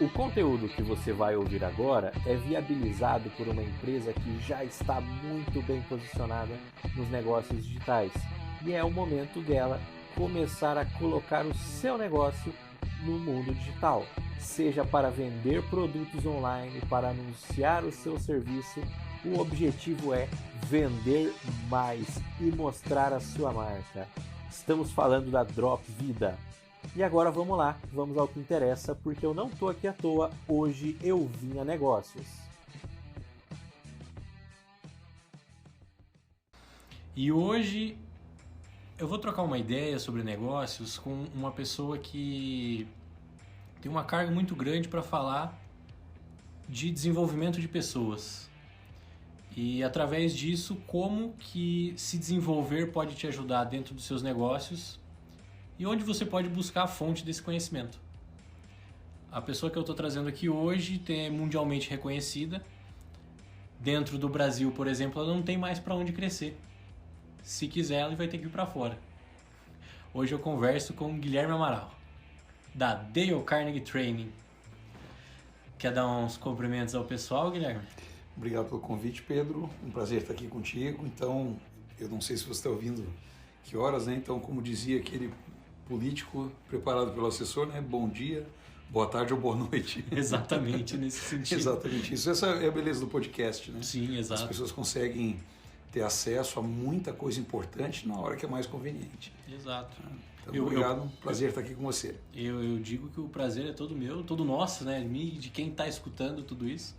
O conteúdo que você vai ouvir agora é viabilizado por uma empresa que já está muito bem posicionada nos negócios digitais e é o momento dela começar a colocar o seu negócio no mundo digital, seja para vender produtos online, para anunciar o seu serviço. O objetivo é vender mais e mostrar a sua marca. Estamos falando da Drop Vida. E agora vamos lá, vamos ao que interessa, porque eu não estou aqui à toa, hoje eu vim a negócios. E hoje eu vou trocar uma ideia sobre negócios com uma pessoa que tem uma carga muito grande para falar de desenvolvimento de pessoas. E através disso, como que se desenvolver pode te ajudar dentro dos seus negócios e onde você pode buscar a fonte desse conhecimento. A pessoa que eu estou trazendo aqui hoje é mundialmente reconhecida. Dentro do Brasil, por exemplo, ela não tem mais para onde crescer. Se quiser, ela vai ter que ir para fora. Hoje eu converso com o Guilherme Amaral, da Dale Carnegie Training. Quer dar uns cumprimentos ao pessoal, Guilherme? Obrigado pelo convite, Pedro. Um prazer estar aqui contigo. Então, eu não sei se você está ouvindo que horas, né? Então, como dizia aquele político preparado pelo assessor, né? Bom dia, boa tarde ou boa noite. Exatamente, nesse sentido. Exatamente isso. Essa é a beleza do podcast, né? Sim, exato. As pessoas conseguem ter acesso a muita coisa importante na hora que é mais conveniente. Exato. Então, obrigado, prazer estar aqui com você. Eu digo que o prazer é todo meu, todo nosso, né? De quem está escutando tudo isso.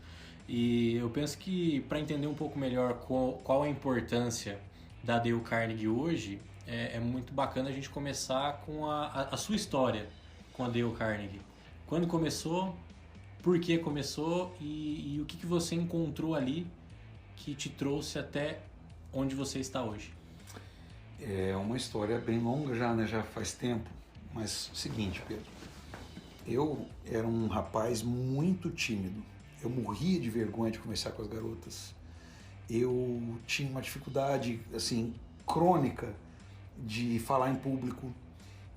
E eu penso que para entender um pouco melhor qual a importância da Dale Carnegie hoje, é muito bacana a gente começar com a sua história com a Dale Carnegie. Quando começou, por que começou e o que você encontrou ali que te trouxe até onde você está hoje? É uma história bem longa já, né? Já faz tempo. Mas, seguinte, Pedro, eu era um rapaz muito tímido. Eu morria de vergonha de conversar com as garotas. Eu tinha uma dificuldade, assim, crônica de falar em público.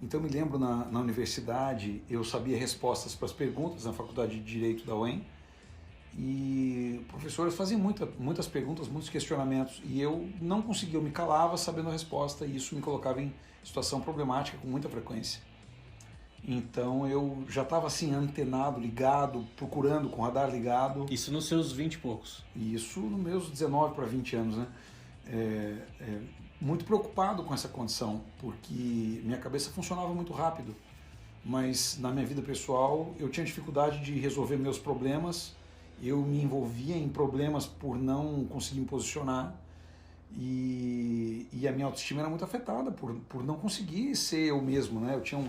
Então, eu me lembro na universidade, eu sabia respostas para as perguntas na Faculdade de Direito da UEM, e professores faziam muitas perguntas, muitos questionamentos, e eu não conseguia, eu me calava sabendo a resposta, e isso me colocava em situação problemática com muita frequência. Então eu já estava assim antenado, ligado, procurando com o radar ligado. Isso nos seus 20 e poucos? Isso nos meus 19 para 20 anos, né? Muito preocupado com essa condição, porque minha cabeça funcionava muito rápido, mas na minha vida pessoal eu tinha dificuldade de resolver meus problemas. Eu me envolvia em problemas por não conseguir me posicionar e a minha autoestima era muito afetada por não conseguir ser eu mesmo, né? Eu tinha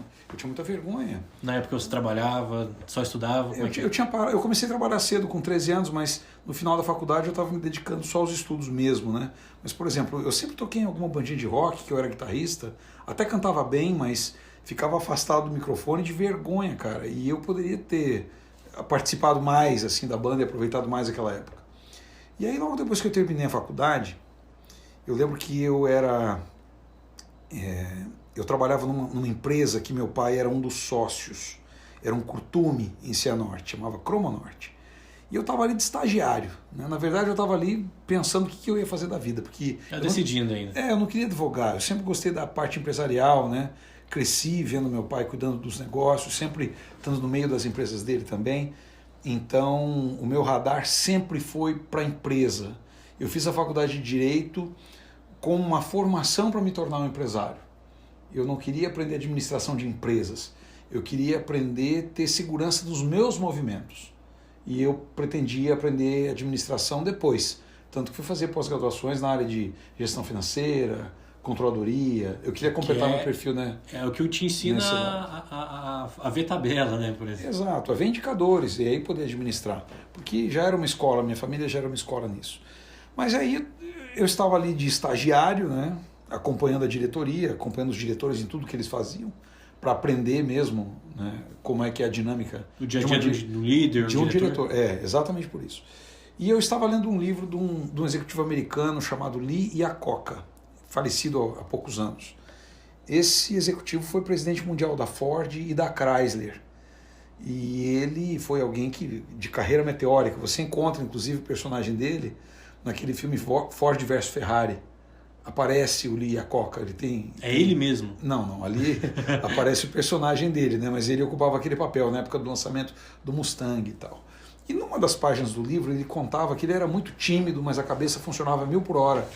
muita vergonha. Na época você trabalhava, só estudava? Eu comecei a trabalhar cedo, com 13 anos, mas no final da faculdade eu estava me dedicando só aos estudos mesmo, né? Mas, por exemplo, eu sempre toquei em alguma bandinha de rock, que eu era guitarrista, até cantava bem, mas ficava afastado do microfone de vergonha, cara. E eu poderia ter participado mais assim da banda e aproveitado mais aquela época. E aí logo depois que eu terminei a faculdade, eu lembro que eu trabalhava numa empresa que meu pai era um dos sócios, era um curtume em Cianorte, chamava Cromanorte. E eu estava ali de estagiário, né? Na verdade eu estava ali pensando o que eu ia fazer da vida, porque decidindo ainda. Eu não queria advogar, eu sempre gostei da parte empresarial, né? Cresci vendo meu pai cuidando dos negócios, sempre estando no meio das empresas dele também. Então, o meu radar sempre foi para a empresa. Eu fiz a faculdade de Direito com uma formação para me tornar um empresário. Eu não queria aprender administração de empresas. Eu queria aprender a ter segurança dos meus movimentos. E eu pretendia aprender administração depois. Tanto que fui fazer pós-graduações na área de gestão financeira, controladoria. Eu queria completar meu perfil, né? É o que te ensina a ver tabela, né, por exemplo. Exato, a ver indicadores e aí poder administrar. Porque já era uma escola, minha família já era uma escola nisso. Mas aí eu estava ali de estagiário, né, acompanhando a diretoria, acompanhando os diretores em tudo que eles faziam, para aprender mesmo, né, como é que é a dinâmica do dia a dia do líder, de um diretor. Exatamente por isso. E eu estava lendo um livro de um executivo americano chamado Lee Iacocca, falecido há poucos anos. Esse executivo foi presidente mundial da Ford e da Chrysler. E ele foi alguém de carreira meteórica. Você encontra, inclusive, o personagem dele naquele filme Ford versus Ferrari. Aparece o Lee Iacocca, ele tem... É ele mesmo? Não, ali aparece o personagem dele, né? Mas ele ocupava aquele papel na época do lançamento do Mustang e tal. E numa das páginas do livro ele contava que ele era muito tímido, mas a cabeça funcionava 1000 por hora.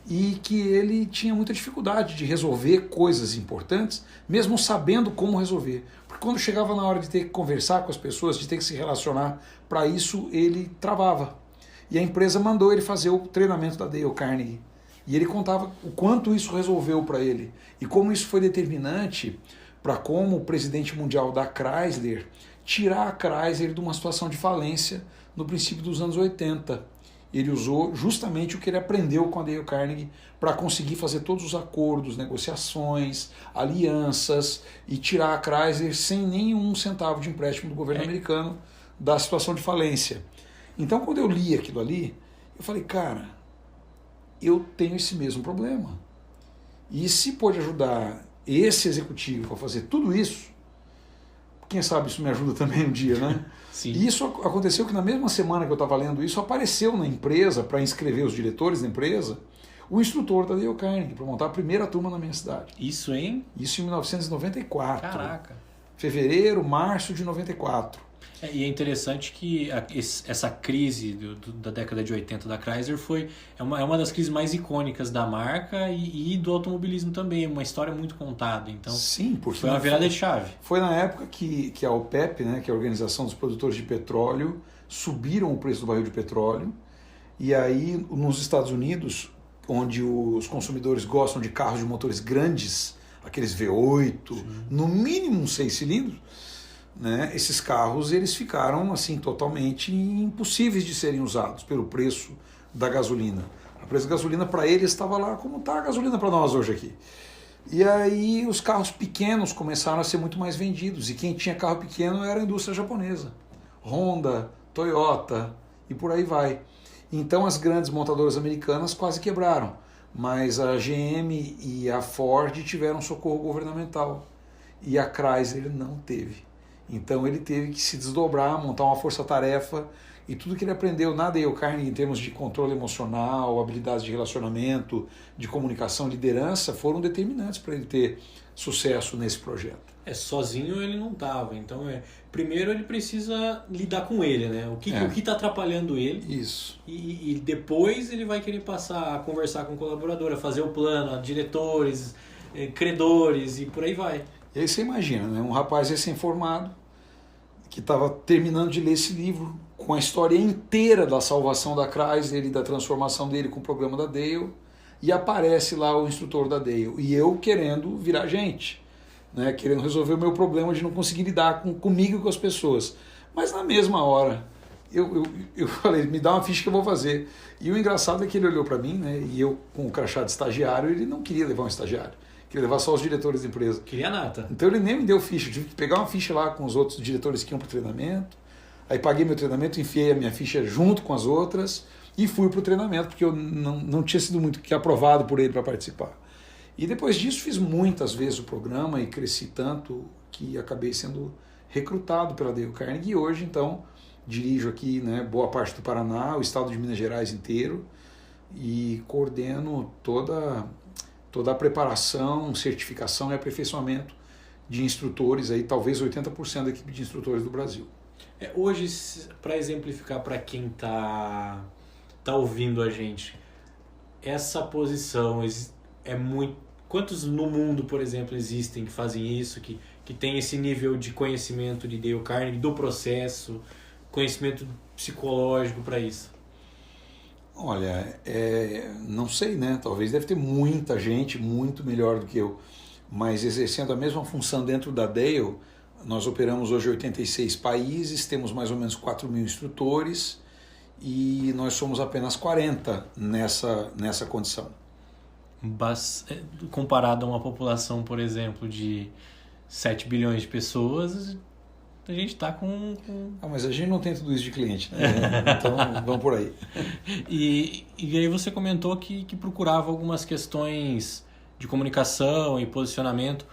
E que ele tinha muita dificuldade de resolver coisas importantes, mesmo sabendo como resolver. Porque quando chegava na hora de ter que conversar com as pessoas, de ter que se relacionar, para isso ele travava. E a empresa mandou ele fazer o treinamento da Dale Carnegie. E ele contava o quanto isso resolveu para ele. E como isso foi determinante para como o presidente mundial da Chrysler tirar a Chrysler de uma situação de falência no princípio dos anos 80. Ele usou justamente o que ele aprendeu com a Dale Carnegie para conseguir fazer todos os acordos, negociações, alianças e tirar a Chrysler sem nenhum centavo de empréstimo do governo americano da situação de falência. Então, quando eu li aquilo ali, eu falei, cara, eu tenho esse mesmo problema. E se pode ajudar esse executivo a fazer tudo isso, quem sabe isso me ajuda também um dia, né? Sim. E isso aconteceu que na mesma semana que eu estava lendo isso, apareceu na empresa, para inscrever os diretores da empresa, o instrutor da Dale Carnegie, para montar a primeira turma na minha cidade. Isso em? Isso em 1994. Caraca. Fevereiro, março de 94. E é interessante que essa crise da década de 80 da Chrysler é uma das crises mais icônicas da marca e do automobilismo também, uma história muito contada. Então, sim, porque foi uma virada de chave. Foi na época que a OPEP, né, que é a Organização dos Produtores de Petróleo, subiram o preço do barril de petróleo, e aí nos Estados Unidos, onde os consumidores gostam de carros de motores grandes, aqueles V8, sim, no mínimo 6 cilindros, né, esses carros eles ficaram assim totalmente impossíveis de serem usados pelo preço da gasolina. O preço da gasolina para eles estava lá como está a gasolina para nós hoje aqui. E aí os carros pequenos começaram a ser muito mais vendidos, e quem tinha carro pequeno era a indústria japonesa. Honda, Toyota e por aí vai. Então as grandes montadoras americanas quase quebraram, mas a GM e a Ford tiveram socorro governamental e a Chrysler não teve. Então ele teve que se desdobrar, montar uma força-tarefa, e tudo que ele aprendeu na Dale Carnegie em termos de controle emocional, habilidades de relacionamento, de comunicação, liderança, foram determinantes para ele ter sucesso nesse projeto. Sozinho ele não estava, então primeiro ele precisa lidar com ele, né? O que está atrapalhando ele. Isso. E depois ele vai querer passar a conversar com o colaborador, a fazer o plano, a diretores, credores e por aí vai. E aí você imagina, né? Um rapaz recém-formado que estava terminando de ler esse livro com a história inteira da salvação da Chrysler e da transformação dele com o programa da Dale, e aparece lá o instrutor da Dale e eu querendo virar gente, né? Querendo resolver o meu problema de não conseguir lidar comigo e com as pessoas. Mas na mesma hora eu falei, me dá uma ficha que eu vou fazer. E o engraçado é que ele olhou para mim, né? E eu com o crachá de estagiário, ele não queria levar um estagiário. Queria levar só os diretores da empresa. Queria nata. Então ele nem me deu ficha. Eu tive que pegar uma ficha lá com os outros diretores que iam para o treinamento. Aí paguei meu treinamento, enfiei a minha ficha junto com as outras e fui para o treinamento, porque eu não tinha sido muito aprovado por ele para participar. E depois disso fiz muitas vezes o programa e cresci tanto que acabei sendo recrutado pela Dale Carnegie. E hoje, então, dirijo aqui, né, boa parte do Paraná, o estado de Minas Gerais inteiro, e coordeno toda a preparação, certificação e aperfeiçoamento de instrutores, aí talvez 80% da equipe de instrutores do Brasil. Hoje, para exemplificar para quem está ouvindo a gente, essa posição é muito... Quantos no mundo, por exemplo, existem que fazem isso, que tem esse nível de conhecimento de Dale Carnegie, do processo, conhecimento psicológico para isso? Olha, não sei, né? Talvez deve ter muita gente muito melhor do que eu, mas exercendo a mesma função dentro da Dale, nós operamos hoje 86 países, temos mais ou menos 4.000 instrutores e nós somos apenas 40 nessa condição. Comparado a uma população, por exemplo, de 7 bilhões de pessoas, a gente está com... mas a gente não tem tudo isso de cliente, né? Então vamos por aí. E aí você comentou que procurava algumas questões de comunicação e posicionamento.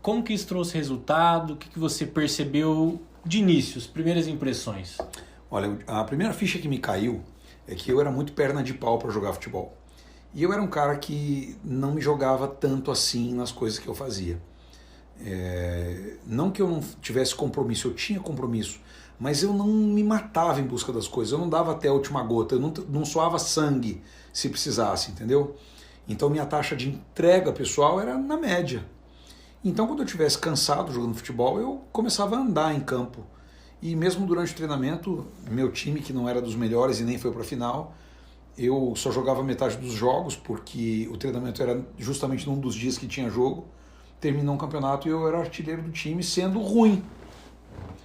Como que isso trouxe resultado? O que você percebeu de início, as primeiras impressões? Olha, a primeira ficha que me caiu é que eu era muito perna de pau para jogar futebol. E eu era um cara que não me jogava tanto assim nas coisas que eu fazia. Não que eu não tivesse compromisso, eu tinha compromisso, mas eu não me matava em busca das coisas, eu não dava até a última gota, eu não suava sangue se precisasse, entendeu? Então minha taxa de entrega pessoal era na média. Então quando eu estivesse cansado jogando futebol, eu começava a andar em campo. E mesmo durante o treinamento, meu time, que não era dos melhores e nem foi para a final, eu só jogava metade dos jogos, porque o treinamento era justamente num dos dias que tinha jogo. Terminou um campeonato e eu era artilheiro do time, sendo ruim.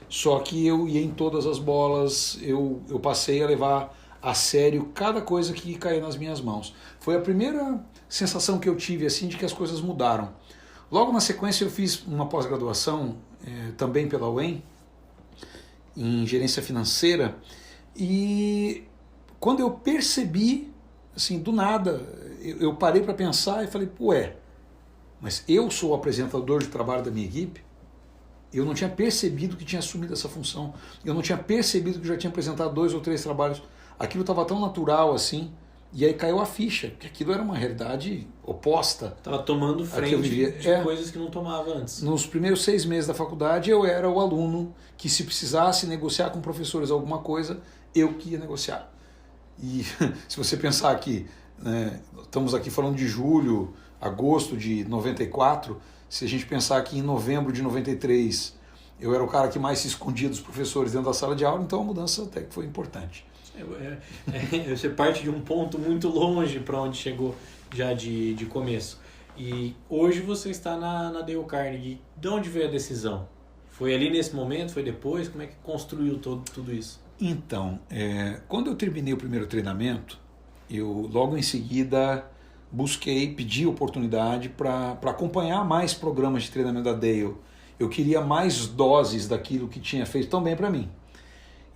Só que eu ia em todas as bolas, eu passei a levar a sério cada coisa que caía nas minhas mãos. Foi a primeira sensação que eu tive assim de que as coisas mudaram. Logo na sequência eu fiz uma pós-graduação, também pela UEM, em gerência financeira, e quando eu percebi, assim, do nada, eu parei para pensar e falei, mas eu sou o apresentador de trabalho da minha equipe? Eu não tinha percebido que tinha assumido essa função. Eu não tinha percebido que já tinha apresentado 2 ou 3 trabalhos. Aquilo estava tão natural assim. E aí caiu a ficha, que aquilo era uma realidade oposta. Estava tomando frente de coisas que não tomava antes. Nos primeiros 6 meses da faculdade, eu era o aluno que, se precisasse negociar com professores alguma coisa, eu que ia negociar. E se você pensar que estamos aqui falando de julho, agosto de 94, se a gente pensar que em novembro de 93 eu era o cara que mais se escondia dos professores dentro da sala de aula, então a mudança até que foi importante. Você parte de um ponto muito longe para onde chegou já de começo. E hoje você está na Dale Carnegie. De onde veio a decisão? Foi ali nesse momento? Foi depois? Como é que construiu tudo isso? Então, quando eu terminei o primeiro treinamento, eu logo em seguida pedi oportunidade para acompanhar mais programas de treinamento da Dale. Eu queria mais doses daquilo que tinha feito tão bem para mim.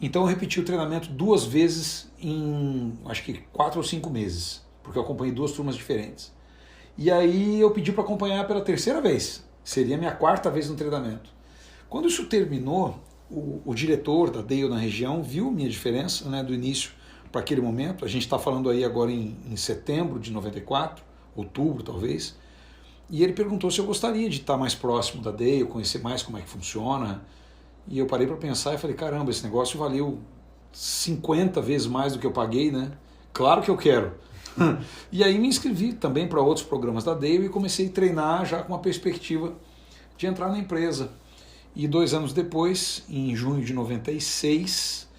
Então eu repeti o treinamento 2 vezes em, acho que 4 ou 5 meses, porque eu acompanhei 2 turmas diferentes. E aí eu pedi para acompanhar pela 3ª vez, seria a minha 4ª vez no treinamento. Quando isso terminou, o diretor da Dale na região viu minha diferença, do início para aquele momento. A gente está falando aí agora em setembro de 94, outubro talvez, e ele perguntou se eu gostaria de estar mais próximo da Dale, conhecer mais como é que funciona. E eu parei para pensar e falei, caramba, esse negócio valeu 50 vezes mais do que eu paguei, né? Claro que eu quero. E aí me inscrevi também para outros programas da Dale e comecei a treinar já com a perspectiva de entrar na empresa. E 2 anos depois, em junho de 96,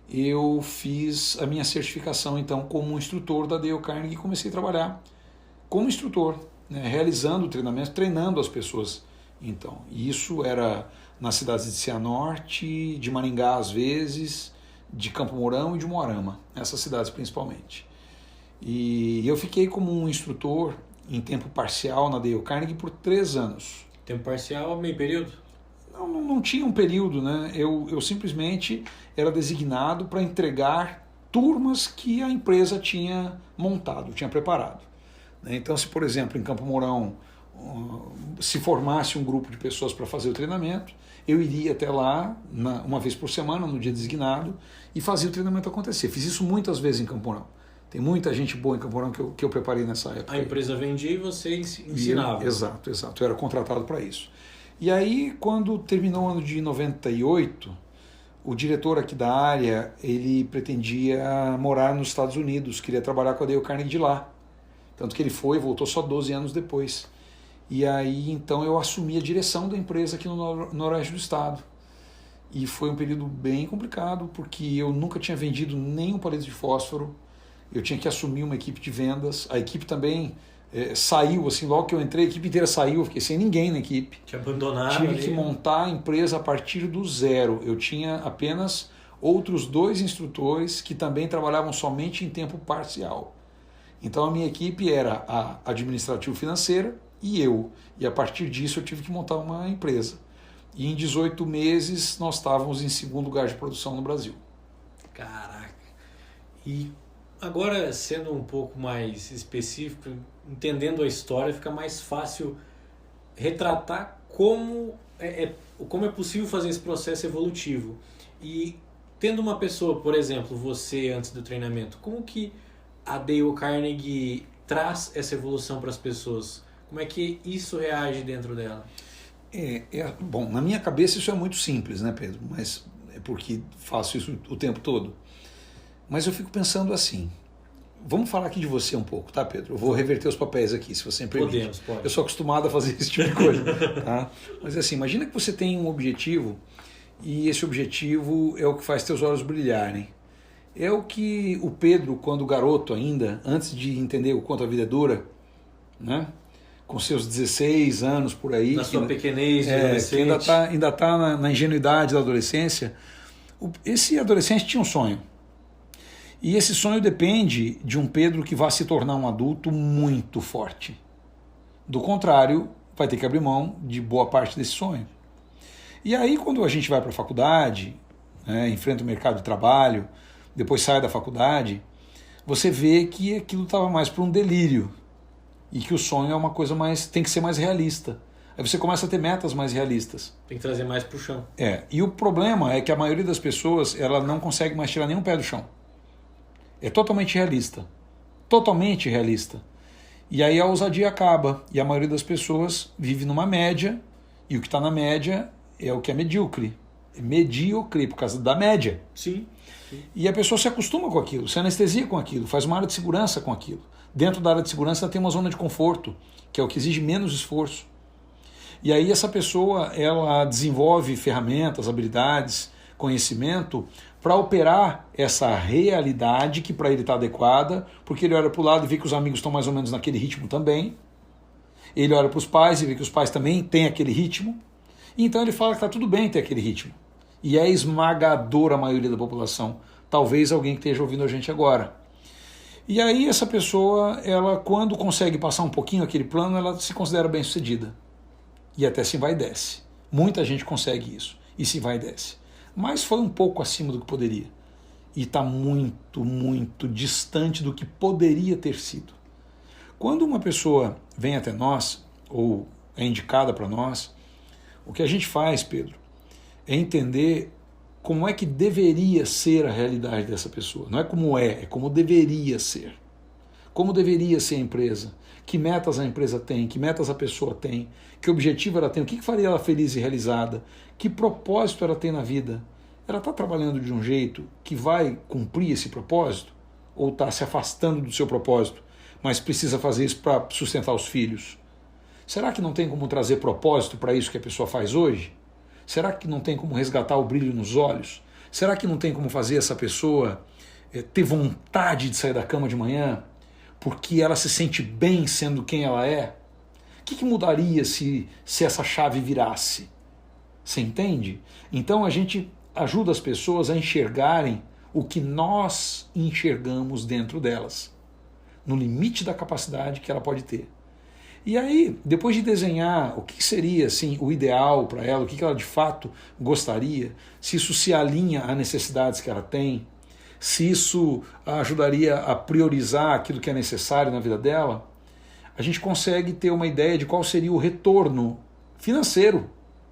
eu fiz a minha certificação então como instrutor da Dale Carnegie e comecei a trabalhar como instrutor, realizando o treinamento, treinando as pessoas. Então, e isso era nas cidades de Cianorte, de Maringá às vezes, de Campo Mourão e de Moarama, essas cidades principalmente. E eu fiquei como um instrutor em tempo parcial na Dale Carnegie por 3 anos. Tempo parcial, meio período? Não tinha um período, né? Eu simplesmente era designado para entregar turmas que a empresa tinha montado, tinha preparado. Então, se por exemplo em Campo Mourão se formasse um grupo de pessoas para fazer o treinamento, eu iria até lá uma vez por semana, no dia designado, e fazia o treinamento acontecer. Fiz isso muitas vezes em Campo Mourão. Tem muita gente boa em Campo Mourão que eu preparei nessa época. A empresa vendia e você ensinava. Exato. Eu era contratado para isso. E aí, quando terminou o ano de 98, o diretor aqui da área, ele pretendia morar nos Estados Unidos, queria trabalhar com a Dale Carnegie de lá. Tanto que ele foi e voltou só 12 anos depois. E aí, então, eu assumi a direção da empresa aqui no noroeste do estado. E foi um período bem complicado, porque eu nunca tinha vendido nenhum palito de fósforo. Eu tinha que assumir uma equipe de vendas. A equipe também saiu, assim, logo que eu entrei, a equipe inteira saiu, eu fiquei sem ninguém na equipe. Te abandonaram. Tive que montar a empresa a partir do zero. Eu tinha apenas outros 2 instrutores que também trabalhavam somente em tempo parcial. Então a minha equipe era a administrativo-financeira e eu. E a partir disso eu tive que montar uma empresa. E em 18 meses nós estávamos em 2º lugar de produção no Brasil. Caraca. E agora, sendo um pouco mais específico, entendendo a história, fica mais fácil retratar como como é possível fazer esse processo evolutivo. E tendo uma pessoa, por exemplo, você antes do treinamento, como que a Dale Carnegie traz essa evolução para as pessoas? Como é que isso reage dentro dela? Bom, na minha cabeça isso é muito simples, né, Pedro? Mas é porque faço isso o tempo todo. Mas eu fico pensando assim, vamos falar aqui de você um pouco, tá, Pedro? Eu vou reverter os papéis aqui, se você me permite. Pode. Eu sou acostumado a fazer esse tipo de coisa, tá? Mas assim, imagina que você tem um objetivo e esse objetivo é o que faz teus olhos brilharem. É o que o Pedro, quando garoto ainda, antes de entender o quanto a vida é dura, né? Com seus 16 anos por aí. Na sua pequenez de adolescente. Que ainda está na ingenuidade da adolescência. Esse adolescente tinha um sonho. E esse sonho depende de um Pedro que vai se tornar um adulto muito forte. Do contrário, vai ter que abrir mão de boa parte desse sonho. E aí, quando a gente vai para a faculdade, né, enfrenta o mercado de trabalho, depois sai da faculdade, você vê que aquilo estava mais para um delírio. E que o sonho é uma coisa tem que ser mais realista. Aí você começa a ter metas mais realistas. Tem que trazer mais para o chão. E o problema é que a maioria das pessoas ela não consegue mais tirar nenhum pé do chão. É totalmente realista. Totalmente realista. E aí a ousadia acaba. E a maioria das pessoas vive numa média. E o que está na média é o que é medíocre. É medíocre por causa da média. Sim. E a pessoa se acostuma com aquilo, se anestesia com aquilo, faz uma área de segurança com aquilo. Dentro da área de segurança ela tem uma zona de conforto, que é o que exige menos esforço. E aí essa pessoa ela desenvolve ferramentas, habilidades, conhecimento para operar essa realidade que para ele está adequada, porque ele olha para o lado e vê que os amigos estão mais ou menos naquele ritmo também. Ele olha para os pais e vê que os pais também têm aquele ritmo. E então ele fala que está tudo bem ter aquele ritmo. E é esmagadora a maioria da população. Talvez alguém que esteja ouvindo a gente agora. E aí essa pessoa, ela quando consegue passar um pouquinho aquele plano, ela se considera bem-sucedida. E até se vai e desce. Muita gente consegue isso. E se vai e desce. Mas foi um pouco acima do que poderia. E está muito, muito distante do que poderia ter sido. Quando uma pessoa vem até nós, ou é indicada para nós, o que a gente faz, Pedro, é entender como é que deveria ser a realidade dessa pessoa. Não é como é como deveria ser. Como deveria ser a empresa. Que metas a empresa tem, que metas a pessoa tem, que objetivo ela tem, o que faria ela feliz e realizada, que propósito ela tem na vida. Ela está trabalhando de um jeito que vai cumprir esse propósito? Ou está se afastando do seu propósito, mas precisa fazer isso para sustentar os filhos? Será que não tem como trazer propósito para isso que a pessoa faz hoje? Será que não tem como resgatar o brilho nos olhos? Será que não tem como fazer essa pessoa ter vontade de sair da cama de manhã porque ela se sente bem sendo quem ela é? O que mudaria se essa chave virasse? Você entende? Então a gente ajuda as pessoas a enxergarem o que nós enxergamos dentro delas, no limite da capacidade que ela pode ter. E aí, depois de desenhar o que seria assim, o ideal para ela, o que ela de fato gostaria, se isso se alinha às necessidades que ela tem, se isso ajudaria a priorizar aquilo que é necessário na vida dela, a gente consegue ter uma ideia de qual seria o retorno financeiro,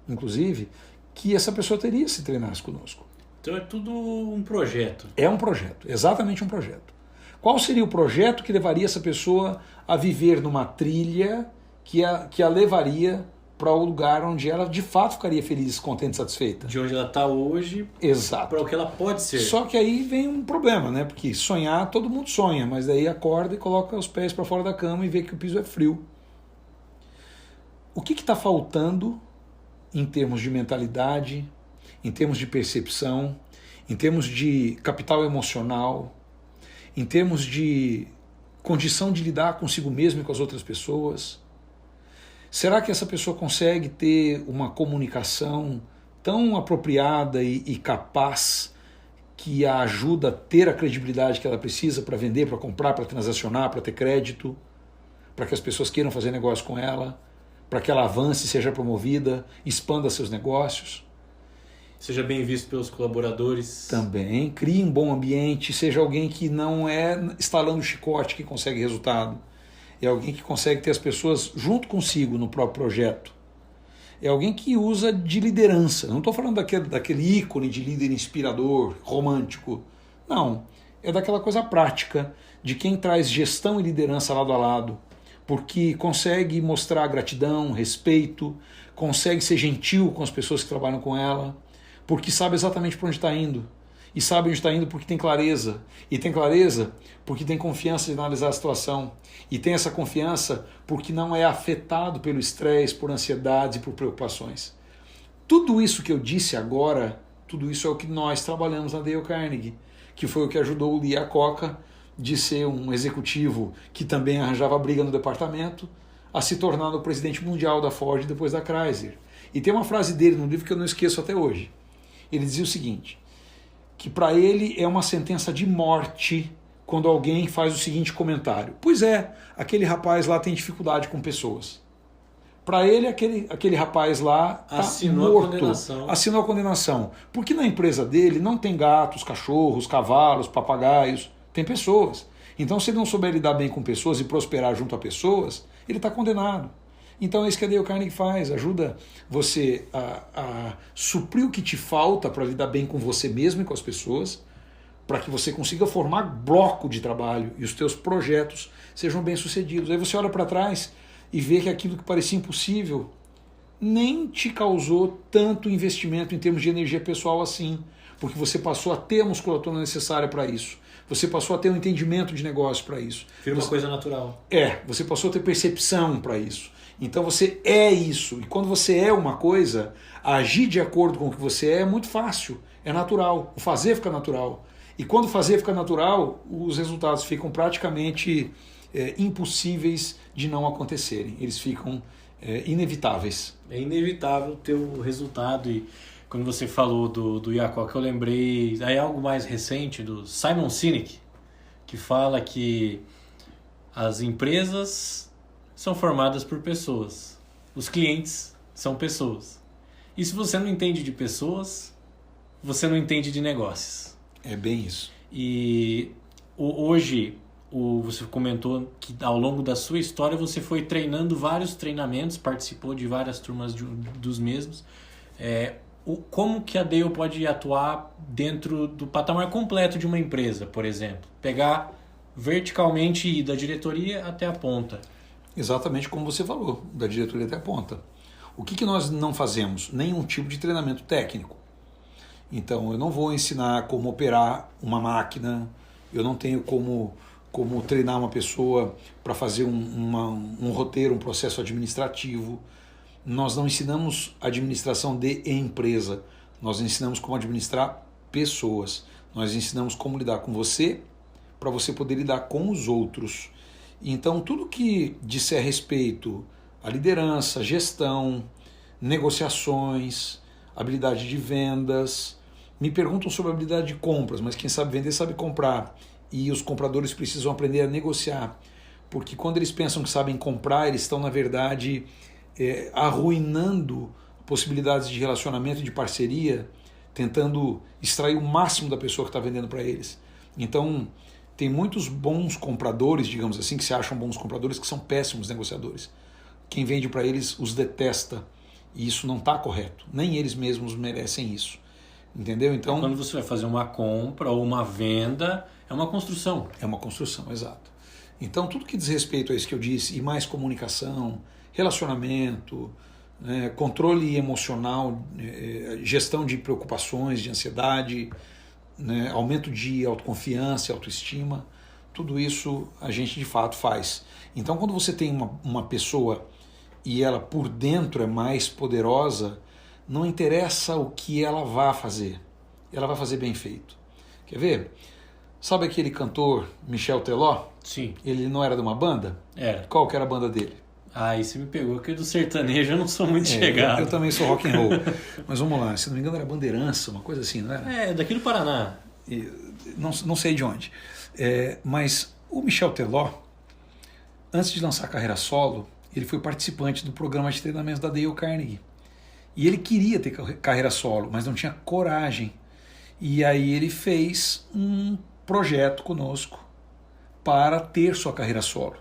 inclusive, que essa pessoa teria se treinasse conosco. Então é tudo um projeto. É um projeto, exatamente um projeto. Qual seria o projeto que levaria essa pessoa a viver numa trilha que a levaria para o lugar onde ela de fato ficaria feliz, contente, satisfeita? De onde ela está hoje. Exato. Para o que ela pode ser. Só que aí vem um problema, né? Porque sonhar, todo mundo sonha, mas daí acorda e coloca os pés para fora da cama e vê que o piso é frio. O que está faltando em termos de mentalidade, em termos de percepção, em termos de capital emocional, em termos de condição de lidar consigo mesmo e com as outras pessoas? Será que essa pessoa consegue ter uma comunicação tão apropriada e capaz que a ajuda a ter a credibilidade que ela precisa para vender, para comprar, para transacionar, para ter crédito, para que as pessoas queiram fazer negócio com ela, para que ela avance, seja promovida, expanda seus negócios? Seja bem visto pelos colaboradores. Também. Crie um bom ambiente, seja alguém que não é estalando chicote que consegue resultado. É alguém que consegue ter as pessoas junto consigo no próprio projeto. É alguém que usa de liderança. Não estou falando daquele ícone de líder inspirador, romântico. Não. É daquela coisa prática, de quem traz gestão e liderança lado a lado, porque consegue mostrar gratidão, respeito, consegue ser gentil com as pessoas que trabalham com ela, porque sabe exatamente para onde está indo. E sabe onde está indo porque tem clareza. E tem clareza porque tem confiança de analisar a situação. E tem essa confiança porque não é afetado pelo estresse, por ansiedades e por preocupações. Tudo isso que eu disse agora, tudo isso é o que nós trabalhamos na Dale Carnegie, que foi o que ajudou o Lee Iacocca, de ser um executivo que também arranjava briga no departamento, a se tornar o presidente mundial da Ford depois da Chrysler. E tem uma frase dele no livro que eu não esqueço até hoje. Ele dizia o seguinte, que para ele é uma sentença de morte quando alguém faz o seguinte comentário. Pois é, aquele rapaz lá tem dificuldade com pessoas. Para ele, aquele rapaz lá está morto. Assinou a condenação. Porque na empresa dele não tem gatos, cachorros, cavalos, papagaios, tem pessoas. Então, se ele não souber lidar bem com pessoas e prosperar junto a pessoas, ele está condenado. Então é isso que a Dale Carnegie faz, ajuda você a suprir o que te falta para lidar bem com você mesmo e com as pessoas, para que você consiga formar bloco de trabalho e os teus projetos sejam bem-sucedidos. Aí você olha para trás e vê que aquilo que parecia impossível nem te causou tanto investimento em termos de energia pessoal assim, porque você passou a ter a musculatura necessária para isso. Você passou a ter um entendimento de negócio para isso. Vira uma coisa natural. Você passou a ter percepção para isso. Então você é isso. E quando você é uma coisa, agir de acordo com o que você é muito fácil. É natural. O fazer fica natural. E quando o fazer fica natural, os resultados ficam praticamente impossíveis de não acontecerem. Eles ficam inevitáveis. É inevitável ter o resultado. E quando você falou do Iacocca, eu lembrei, aí algo mais recente, do Simon Sinek, que fala que as empresas são formadas por pessoas. Os clientes são pessoas. E se você não entende de pessoas, você não entende de negócios. É bem isso. E hoje, você comentou que ao longo da sua história você foi treinando vários treinamentos, participou de várias turmas dos mesmos. Como que a Dale pode atuar dentro do patamar completo de uma empresa, por exemplo? Pegar verticalmente e ir da diretoria até a ponta. Exatamente como você falou, da diretoria até a ponta. O que nós não fazemos? Nenhum tipo de treinamento técnico. Então, eu não vou ensinar como operar uma máquina, eu não tenho como treinar uma pessoa para fazer um roteiro, um processo administrativo. Nós não ensinamos administração de empresa, nós ensinamos como administrar pessoas. Nós ensinamos como lidar com você, para você poder lidar com os outros. Então, tudo que disser respeito à liderança, gestão, negociações, habilidade de vendas. Me perguntam sobre a habilidade de compras, mas quem sabe vender sabe comprar. E os compradores precisam aprender a negociar. Porque quando eles pensam que sabem comprar, eles estão, na verdade, arruinando possibilidades de relacionamento e de parceria, tentando extrair o máximo da pessoa que está vendendo para eles. Então, tem muitos bons compradores, digamos assim, que se acham bons compradores, que são péssimos negociadores. Quem vende para eles os detesta, e isso não está correto. Nem eles mesmos merecem isso. Entendeu? Então, quando você vai fazer uma compra ou uma venda, é uma construção. É uma construção, exato. Então, tudo que diz respeito a isso que eu disse, e mais comunicação, relacionamento, controle emocional, gestão de preocupações, de ansiedade, aumento de autoconfiança e autoestima, tudo isso a gente de fato faz. Então, quando você tem uma pessoa e ela por dentro é mais poderosa, não interessa o que ela vai fazer bem feito. Quer ver? Sabe aquele cantor Michel Teló? Sim. Ele não era de uma banda? Era. Qual que era a banda dele? Aí você me pegou, porque do sertanejo eu não sou muito chegado. Eu também sou rock and roll. Mas vamos lá, se não me engano era Bandeirança, uma coisa assim, não era? Daqui do Paraná. Não sei de onde. Mas o Michel Teló, antes de lançar a carreira solo, ele foi participante do programa de treinamento da Dale Carnegie. E ele queria ter carreira solo, mas não tinha coragem. E aí ele fez um projeto conosco para ter sua carreira solo.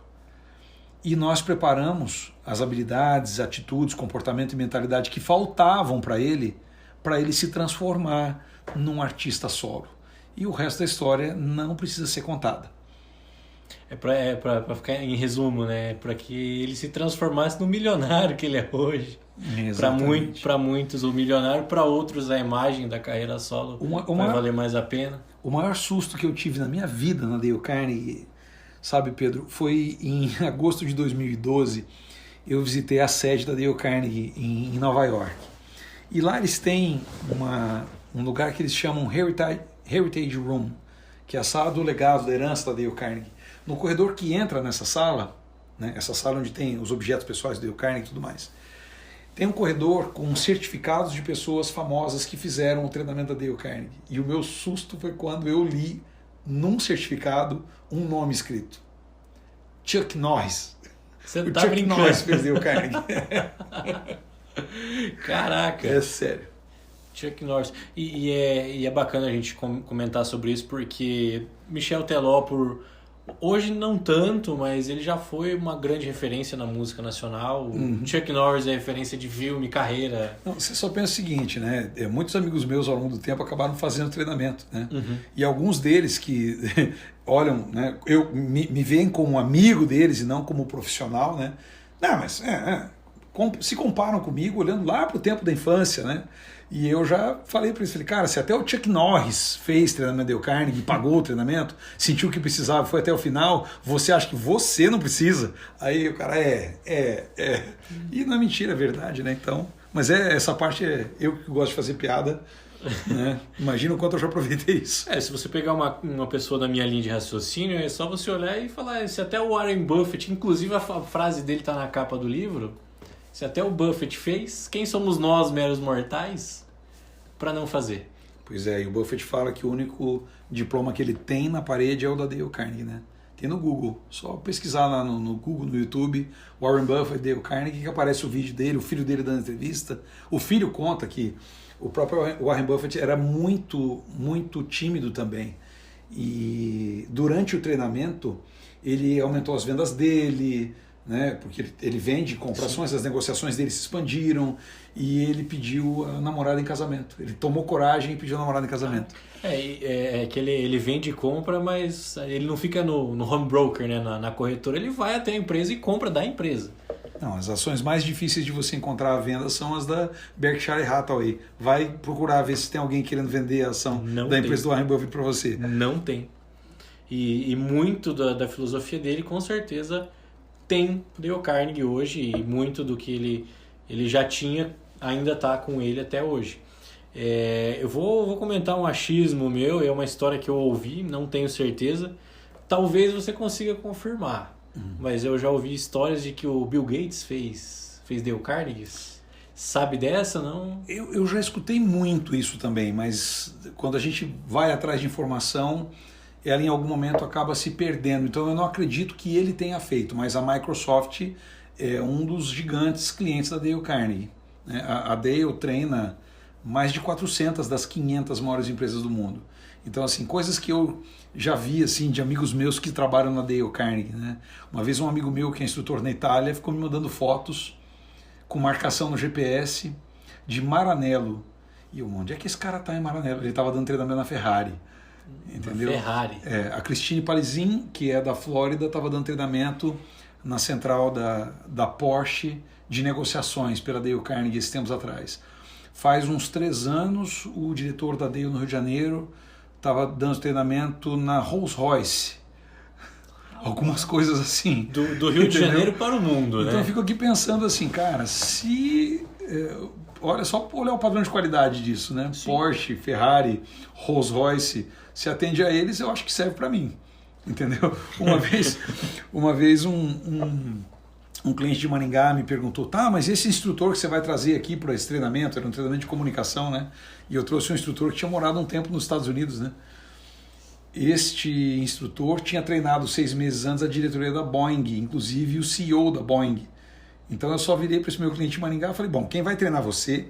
e nós preparamos as habilidades, atitudes, comportamento e mentalidade que faltavam para ele se transformar num artista solo. E o resto da história não precisa ser contada. É pra ficar em resumo, né? Para que ele se transformasse no milionário que ele é hoje. Para muitos o milionário, para outros a imagem da carreira solo vai valer mais a pena. O maior susto que eu tive na minha vida na Dale Carnegie, sabe, Pedro, foi em agosto de 2012. Eu visitei a sede da Dale Carnegie em Nova York. E lá eles têm um lugar que eles chamam Heritage Room, que é a sala do legado, da herança da Dale Carnegie. No corredor que entra nessa sala, né, essa sala onde tem os objetos pessoais do Dale Carnegie e tudo mais, tem um corredor com certificados de pessoas famosas que fizeram o treinamento da Dale Carnegie. E o meu susto foi quando eu li num certificado um nome escrito: Chuck Norris. Você o tá Chuck brincando? Norris fez Dale Carnegie. Caraca! É sério. Chuck Norris. E é bacana a gente comentar sobre isso, porque Michel Teló, hoje não tanto, mas ele já foi uma grande referência na música nacional. Chuck Norris é referência de filme, carreira. Não, você só pensa o seguinte, né? Muitos amigos meus ao longo do tempo acabaram fazendo treinamento, né? E alguns deles que olham, né? Me veem como amigo deles e não como profissional, né? Não, mas se comparam comigo olhando lá para o tempo da infância, né? E eu já falei para eles, cara, se até o Chuck Norris fez treinamento da Dale Carnegie, pagou o treinamento, sentiu que precisava, foi até o final, você acha que você não precisa? Aí o cara, E não é mentira, é verdade, né? Então, mas essa parte eu que gosto de fazer piada, né? Imagina o quanto eu já aproveitei isso. Se você pegar uma pessoa da minha linha de raciocínio, é só você olhar e falar, se até o Warren Buffett, inclusive a frase dele está na capa do livro, se até o Buffett fez, quem somos nós, meros mortais, para não fazer? Pois é, e o Buffett fala que o único diploma que ele tem na parede é o da Dale Carnegie, né? Tem no Google, só pesquisar lá no Google, no YouTube, Warren Buffett, Dale Carnegie, que aparece o vídeo dele, o filho dele dando entrevista. O filho conta que o próprio Warren Buffett era muito, muito tímido também. E durante o treinamento, ele aumentou as vendas dele, né? Porque ele vende, compra ações, as negociações dele se expandiram e ele pediu a namorada em casamento. Ele tomou coragem e pediu a namorada em casamento. É que ele vende e compra, mas ele não fica no home broker, né? Na corretora, ele vai até a empresa e compra da empresa. Não, as ações mais difíceis de você encontrar à venda são as da Berkshire Hathaway. Vai procurar ver se tem alguém querendo vender a ação empresa do Warren Buffett para você. Não tem. E muito da filosofia dele, com certeza, tem Dale Carnegie hoje, e muito do que ele já tinha ainda está com ele até hoje. Eu vou comentar um achismo meu, é uma história que eu ouvi, não tenho certeza. Talvez você consiga confirmar, mas eu já ouvi histórias de que o Bill Gates fez Dale Carnegie. Sabe dessa, não? Eu já escutei muito isso também, mas quando a gente vai atrás de informação, ela em algum momento acaba se perdendo. Então eu não acredito que ele tenha feito, mas a Microsoft é um dos gigantes clientes da Dale Carnegie. A Dale treina mais de 400 das 500 maiores empresas do mundo. Então, assim, coisas que eu já vi assim, de amigos meus que trabalham na Dale Carnegie, né? Uma vez um amigo meu que é instrutor na Itália ficou me mandando fotos com marcação no GPS de Maranello. E eu, onde é que esse cara está em Maranello? Ele estava dando treinamento na Ferrari. Entendeu? Ferrari. A Christine Palizin, que é da Flórida, estava dando treinamento na central da Porsche de negociações pela Dale Carnegie esses tempos atrás. Faz uns 3 anos, o diretor da Dale no Rio de Janeiro estava dando treinamento na Rolls Royce. Algumas coisas assim. Do Rio de Janeiro para o mundo, né? Então eu fico aqui pensando assim, cara, olha só olhar o padrão de qualidade disso, né? Sim. Porsche, Ferrari, Rolls Royce, se atende a eles, eu acho que serve para mim, entendeu? Uma vez um cliente de Maringá me perguntou, tá, mas esse instrutor que você vai trazer aqui para esse treinamento, era um treinamento de comunicação, né? E eu trouxe um instrutor que tinha morado um tempo nos Estados Unidos, né? Este instrutor tinha treinado 6 meses antes a diretoria da Boeing, inclusive o CEO da Boeing. Então eu só virei para esse meu cliente de Maringá e falei, bom, quem vai treinar você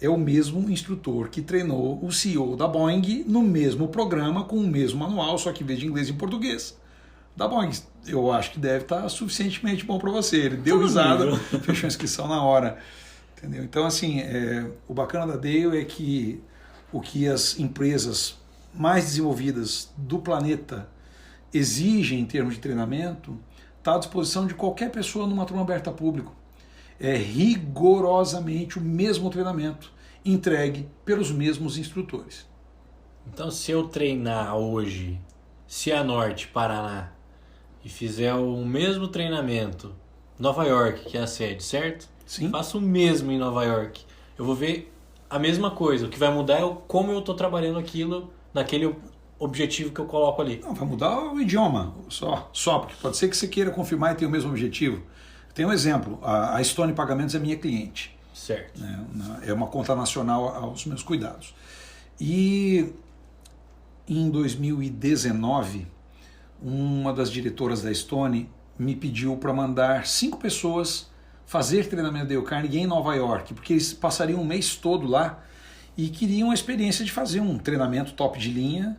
é o mesmo instrutor que treinou o CEO da Boeing no mesmo programa, com o mesmo manual, só que em vez de inglês em português. Tá bom, eu acho que deve estar suficientemente bom para você. Ele deu risada, fechou a inscrição na hora. Entendeu? Então, assim, o bacana da Dale é que o que as empresas mais desenvolvidas do planeta exigem em termos de treinamento está à disposição de qualquer pessoa numa turma aberta a público. É rigorosamente o mesmo treinamento entregue pelos mesmos instrutores. Então, se eu treinar hoje Cianorte, Paraná, e fizer o mesmo treinamento Nova York, que é a sede, certo? Sim. Faço o mesmo em Nova York. Eu vou ver a mesma coisa. O que vai mudar é como eu estou trabalhando aquilo naquele objetivo que eu coloco ali. Não, vai mudar o idioma só, porque pode ser que você queira confirmar e tenha o mesmo objetivo. Tem um exemplo, a Stone Pagamentos é minha cliente. Certo. É uma conta nacional aos meus cuidados. E em 2019, uma das diretoras da Stone me pediu para mandar 5 pessoas fazer treinamento da Dale Carnegie em Nova York, porque eles passariam um mês todo lá e queriam a experiência de fazer um treinamento top de linha,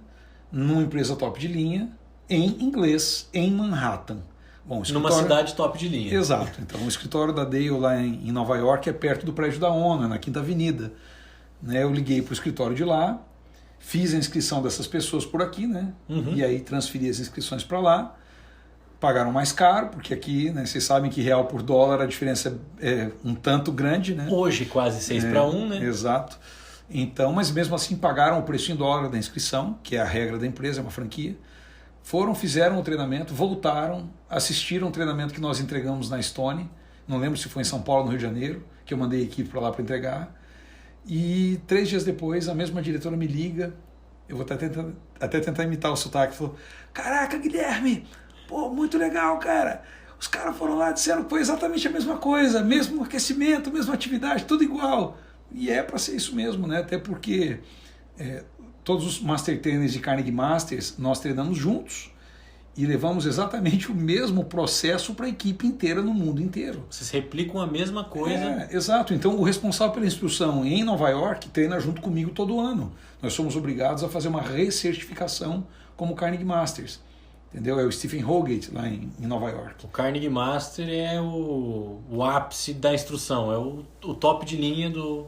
numa empresa top de linha, em inglês, em Manhattan. Bom, numa cidade top de linha. Exato. Então, o escritório da Dale lá em Nova York é perto do prédio da ONU, na Quinta Avenida. Eu liguei para o escritório de lá, fiz a inscrição dessas pessoas por aqui, né? E aí transferi as inscrições para lá. Pagaram mais caro, porque aqui, né, vocês sabem que real por dólar a diferença é um tanto grande, né? Hoje quase 6-1, né? Exato. Então, mas mesmo assim pagaram o preço em dólar da inscrição, que é a regra da empresa, é uma franquia. Fizeram o treinamento, voltaram, assistiram o treinamento que nós entregamos na Stone. Não lembro se foi em São Paulo ou no Rio de Janeiro, que eu mandei a equipe para lá para entregar. E 3 dias depois, a mesma diretora me liga, eu vou até tentar imitar o sotaque, falou: "Caraca, Guilherme, pô, muito legal, cara. Os caras foram lá, disseram que foi exatamente a mesma coisa, mesmo aquecimento, mesma atividade, tudo igual." E é para ser isso mesmo, né? Até porque todos os Master Trainers de Carnegie Masters nós treinamos juntos e levamos exatamente o mesmo processo para a equipe inteira no mundo inteiro. Vocês replicam a mesma coisa. Exato. Então o responsável pela instrução em Nova York treina junto comigo todo ano. Nós somos obrigados a fazer uma recertificação como Carnegie Masters. Entendeu? É o Stephen Holgate lá em Nova York. O Carnegie Master é o ápice da instrução, é o top de linha do...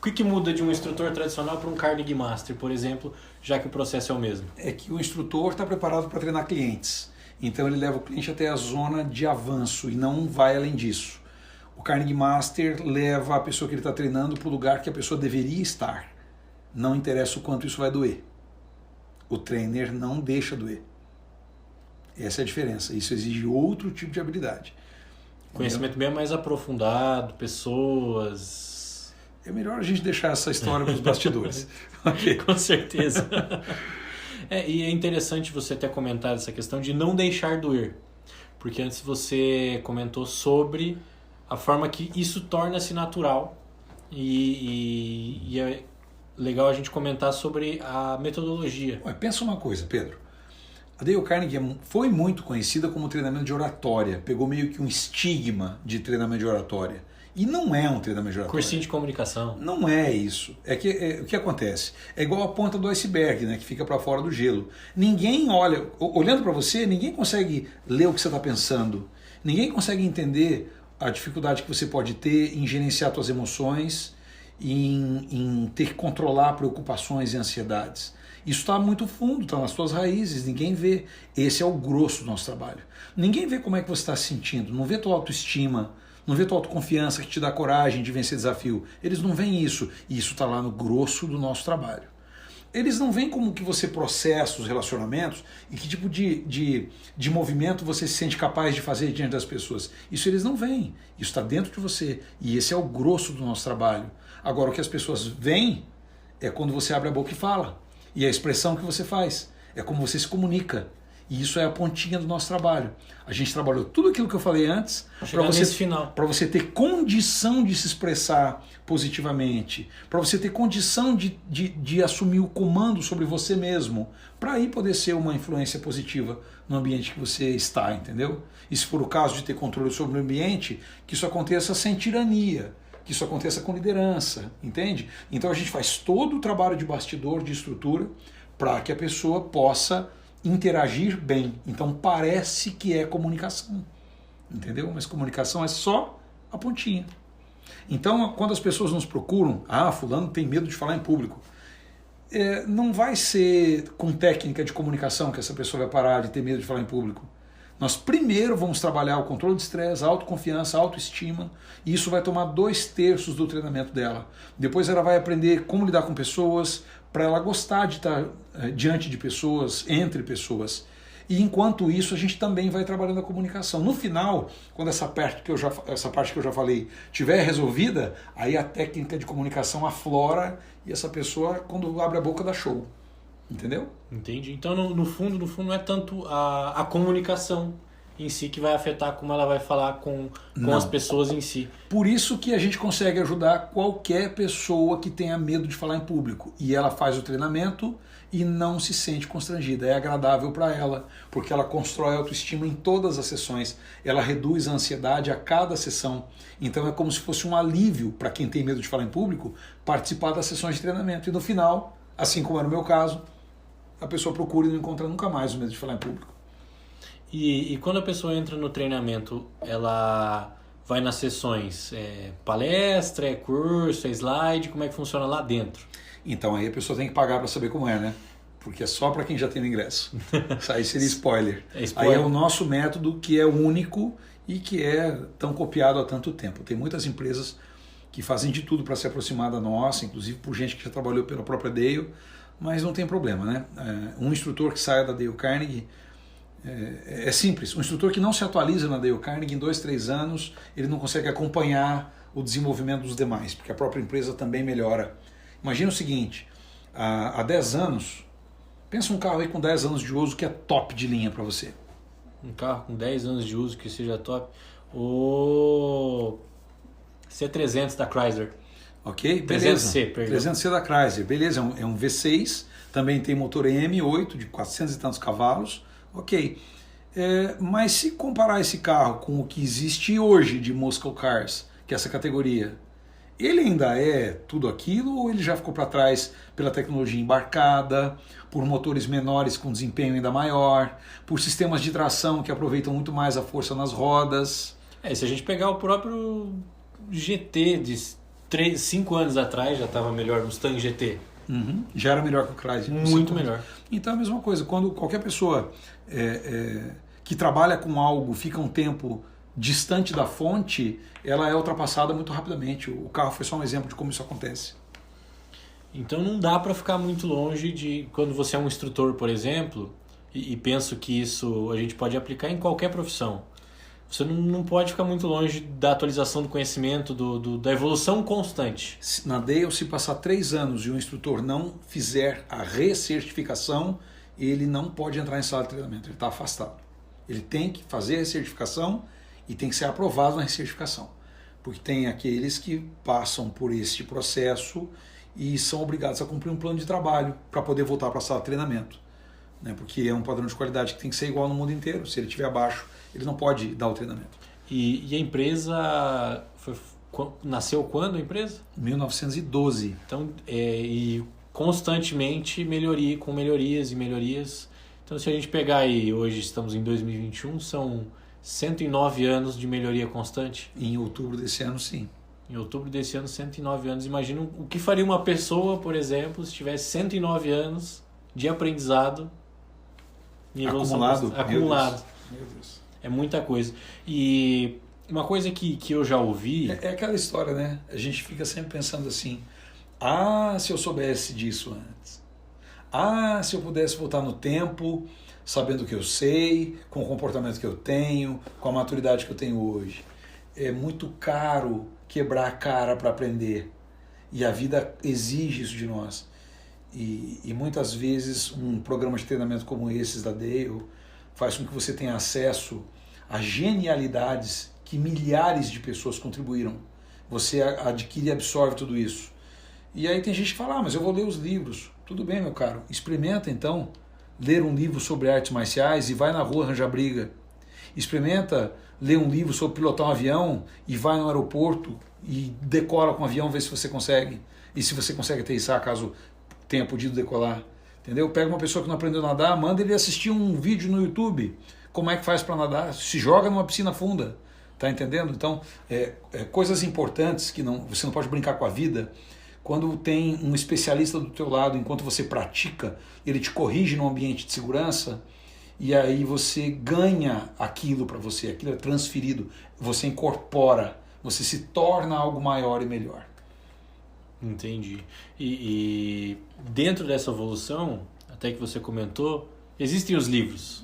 O que muda de um instrutor tradicional para um Carnegie Master, por exemplo, já que o processo é o mesmo? É que o instrutor está preparado para treinar clientes. Então ele leva o cliente até a zona de avanço e não vai além disso. O Carnegie Master leva a pessoa que ele está treinando para o lugar que a pessoa deveria estar. Não interessa o quanto isso vai doer. O trainer não deixa doer. Essa é a diferença. Isso exige outro tipo de habilidade. Conhecimento bem mais aprofundado, pessoas... É melhor a gente deixar essa história para os bastidores. Okay. Com certeza. E é interessante você ter comentado essa questão de não deixar doer. Porque antes você comentou sobre a forma que isso torna-se natural. E é legal a gente comentar sobre a metodologia. Pensa uma coisa, Pedro. A Dale Carnegie foi muito conhecida como treinamento de oratória. Pegou meio que um estigma de treinamento de oratória. E não é um treinamento de oratória. Cursinho de comunicação. Não é isso. O que acontece? É igual a ponta do iceberg, né, que fica para fora do gelo. Ninguém olha, olhando para você, ninguém consegue ler o que você está pensando. Ninguém consegue entender a dificuldade que você pode ter em gerenciar suas emoções, em ter que controlar preocupações e ansiedades. Isso está muito fundo, está nas suas raízes, ninguém vê. Esse é o grosso do nosso trabalho. Ninguém vê como é que você está se sentindo, não vê tua autoestima, não vê tua autoconfiança que te dá coragem de vencer desafio. Eles não veem isso, e isso está lá no grosso do nosso trabalho. Eles não veem como que você processa os relacionamentos e que tipo de movimento você se sente capaz de fazer diante das pessoas. Isso eles não veem, isso está dentro de você, e esse é o grosso do nosso trabalho. Agora, o que as pessoas veem é quando você abre a boca e fala. E a expressão que você faz, é como você se comunica. E isso é a pontinha do nosso trabalho. A gente trabalhou tudo aquilo que eu falei antes para você ter condição de se expressar positivamente, para você ter condição de assumir o comando sobre você mesmo, para aí poder ser uma influência positiva no ambiente que você está, entendeu? E se for o caso de ter controle sobre o ambiente, que isso aconteça sem tirania, que isso aconteça com liderança, entende? Então a gente faz todo o trabalho de bastidor, de estrutura, para que a pessoa possa interagir bem. Então parece que é comunicação, entendeu? Mas comunicação é só a pontinha. Então, quando as pessoas nos procuram, fulano tem medo de falar em público, não vai ser com técnica de comunicação que essa pessoa vai parar de ter medo de falar em público. Nós primeiro vamos trabalhar o controle de estresse, a autoconfiança, a autoestima, e isso vai tomar 2/3 do treinamento dela. Depois ela vai aprender como lidar com pessoas, para ela gostar de estar diante de pessoas, entre pessoas. E enquanto isso, a gente também vai trabalhando a comunicação. No final, quando essa parte que eu já falei estiver resolvida, aí a técnica de comunicação aflora e essa pessoa, quando abre a boca, dá show. Entendeu? Entendi. Então, no fundo, não é tanto a comunicação em si que vai afetar como ela vai falar com as pessoas em si. Por isso que a gente consegue ajudar qualquer pessoa que tenha medo de falar em público. E ela faz o treinamento e não se sente constrangida. É agradável para ela, porque ela constrói autoestima em todas as sessões. Ela reduz a ansiedade a cada sessão. Então é como se fosse um alívio para quem tem medo de falar em público participar das sessões de treinamento. E no final, assim como era o meu caso, a pessoa procura e não encontra nunca mais o medo de falar em público. E quando a pessoa entra no treinamento, ela vai nas sessões, palestra, curso, slide, como é que funciona lá dentro? Então aí a pessoa tem que pagar para saber como é, né? Porque é só para quem já tem o ingresso. Isso aí seria spoiler. Spoiler. Aí é o nosso método que é único e que é tão copiado há tanto tempo. Tem muitas empresas que fazem de tudo para se aproximar da nossa, inclusive por gente que já trabalhou pela própria Dale, mas não tem problema, né? Um instrutor que saia da Dale Carnegie é simples. Um instrutor que não se atualiza na Dale Carnegie, em 2, 3 anos, ele não consegue acompanhar o desenvolvimento dos demais, porque a própria empresa também melhora. Imagina o seguinte, há 10 anos, pensa um carro aí com 10 anos de uso que é top de linha para você. Um carro com 10 anos de uso que seja top. O C300 da Chrysler. Ok, beleza. 300C, perdão. 300C da Chrysler, beleza, é um V6, também tem motor M8 de 400 e tantos cavalos, ok. Mas se comparar esse carro com o que existe hoje de Muscle Cars, que é essa categoria, ele ainda é tudo aquilo ou ele já ficou para trás pela tecnologia embarcada, por motores menores com desempenho ainda maior, por sistemas de tração que aproveitam muito mais a força nas rodas? Se a gente pegar o próprio GT de 5 anos atrás, já estava melhor, Mustang GT. Já era melhor que o Chrysler. Muito melhor. Então é a mesma coisa, quando qualquer pessoa que trabalha com algo fica um tempo distante da fonte, ela é ultrapassada muito rapidamente. O carro foi só um exemplo de como isso acontece. Então não dá para ficar muito longe de quando você é um instrutor, por exemplo, e penso que isso a gente pode aplicar em qualquer profissão. Você não pode ficar muito longe da atualização do conhecimento, da evolução constante. Na Dale, se passar 3 anos e o instrutor não fizer a recertificação, ele não pode entrar em sala de treinamento, ele está afastado. Ele tem que fazer a recertificação e tem que ser aprovado na recertificação. Porque tem aqueles que passam por este processo e são obrigados a cumprir um plano de trabalho para poder voltar para a sala de treinamento. Né? Porque é um padrão de qualidade que tem que ser igual no mundo inteiro. Se ele estiver abaixo, ele não pode dar o treinamento. E a empresa nasceu quando a empresa? 1912. Então, e constantemente com melhorias e melhorias. Então, se a gente pegar aí, hoje estamos em 2021, são 109 anos de melhoria constante. Em outubro desse ano, sim. Em outubro desse ano, 109 anos. Imagina o que faria uma pessoa, por exemplo, se tivesse 109 anos de aprendizado em evolução acumulado. Meu Deus. É muita coisa. E uma coisa que eu já ouvi... É aquela história, né? A gente fica sempre pensando assim, se eu soubesse disso antes. Se eu pudesse voltar no tempo, sabendo o que eu sei, com o comportamento que eu tenho, com a maturidade que eu tenho hoje. É muito caro quebrar a cara para aprender. E a vida exige isso de nós. E muitas vezes um programa de treinamento como esses da Dale faz com que você tenha acesso a genialidades que milhares de pessoas contribuíram. Você adquire e absorve tudo isso. E aí tem gente que fala, mas eu vou ler os livros. Tudo bem, meu caro. Experimenta, então, ler um livro sobre artes marciais e vai na rua arranjar briga. Experimenta ler um livro sobre pilotar um avião e vai no aeroporto e decola com o avião, vê se você consegue. E se você consegue aterrissar, caso tenha podido decolar. Entendeu? Pega uma pessoa que não aprendeu a nadar, manda ele assistir um vídeo no YouTube, como é que faz para nadar, se joga numa piscina funda, tá entendendo? Então, coisas importantes que você não pode brincar com a vida. Quando tem um especialista do teu lado, enquanto você pratica, ele te corrige num ambiente de segurança, e aí você ganha aquilo para você, aquilo é transferido, você incorpora, você se torna algo maior e melhor. Entendi. E dentro dessa evolução, até que você comentou, existem os livros.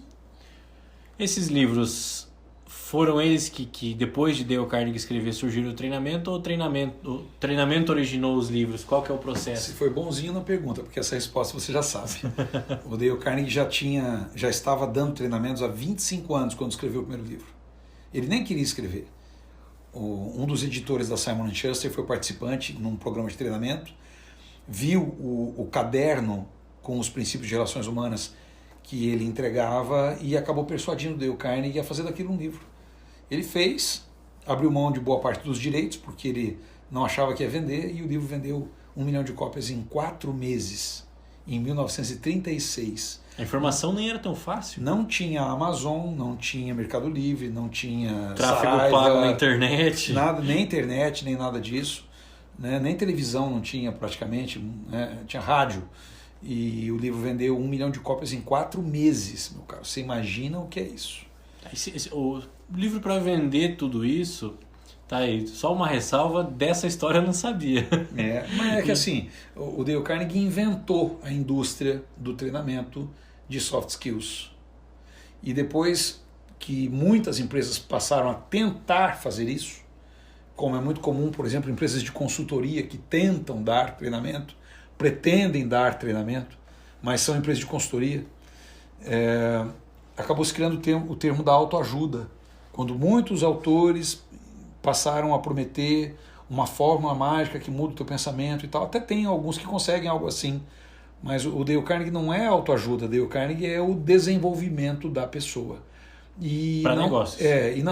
Esses livros foram eles que depois de Dale Carnegie escrever, surgiram o treinamento, ou o treinamento originou os livros? Qual que é o processo? Você foi bonzinho na pergunta, porque essa resposta você já sabe. O Dale Carnegie já estava dando treinamentos há 25 anos quando escreveu o primeiro livro. Ele nem queria escrever. Um dos editores da Simon & Schuster foi participante num programa de treinamento, viu o caderno com os princípios de relações humanas que ele entregava e acabou persuadindo o Dale Carnegie a fazer daquilo um livro. Ele fez, abriu mão de boa parte dos direitos, porque ele não achava que ia vender, e o livro vendeu 1 milhão de cópias em 4 meses, em 1936. A informação nem era tão fácil. Não tinha Amazon, não tinha Mercado Livre, não tinha tráfego Saraiva, pago na internet. Nada, nem internet, nem nada disso. Né? Nem televisão não tinha praticamente, né? Tinha rádio. E o livro vendeu 1 milhão de cópias em 4 meses, meu caro. Você imagina o que é isso? O livro para vender tudo isso, tá aí, só uma ressalva, dessa história eu não sabia. Mas é que assim, o Dale Carnegie inventou a indústria do treinamento de soft skills. E depois que muitas empresas passaram a tentar fazer isso, como é muito comum, por exemplo, empresas de consultoria que tentam dar treinamento, pretendem dar treinamento, mas são empresas de consultoria, acabou se criando o termo da autoajuda, quando muitos autores passaram a prometer uma fórmula mágica que muda o teu pensamento e tal. Até tem alguns que conseguem algo assim, mas o Dale Carnegie não é autoajuda, o Dale Carnegie é o desenvolvimento da pessoa. Para negócios.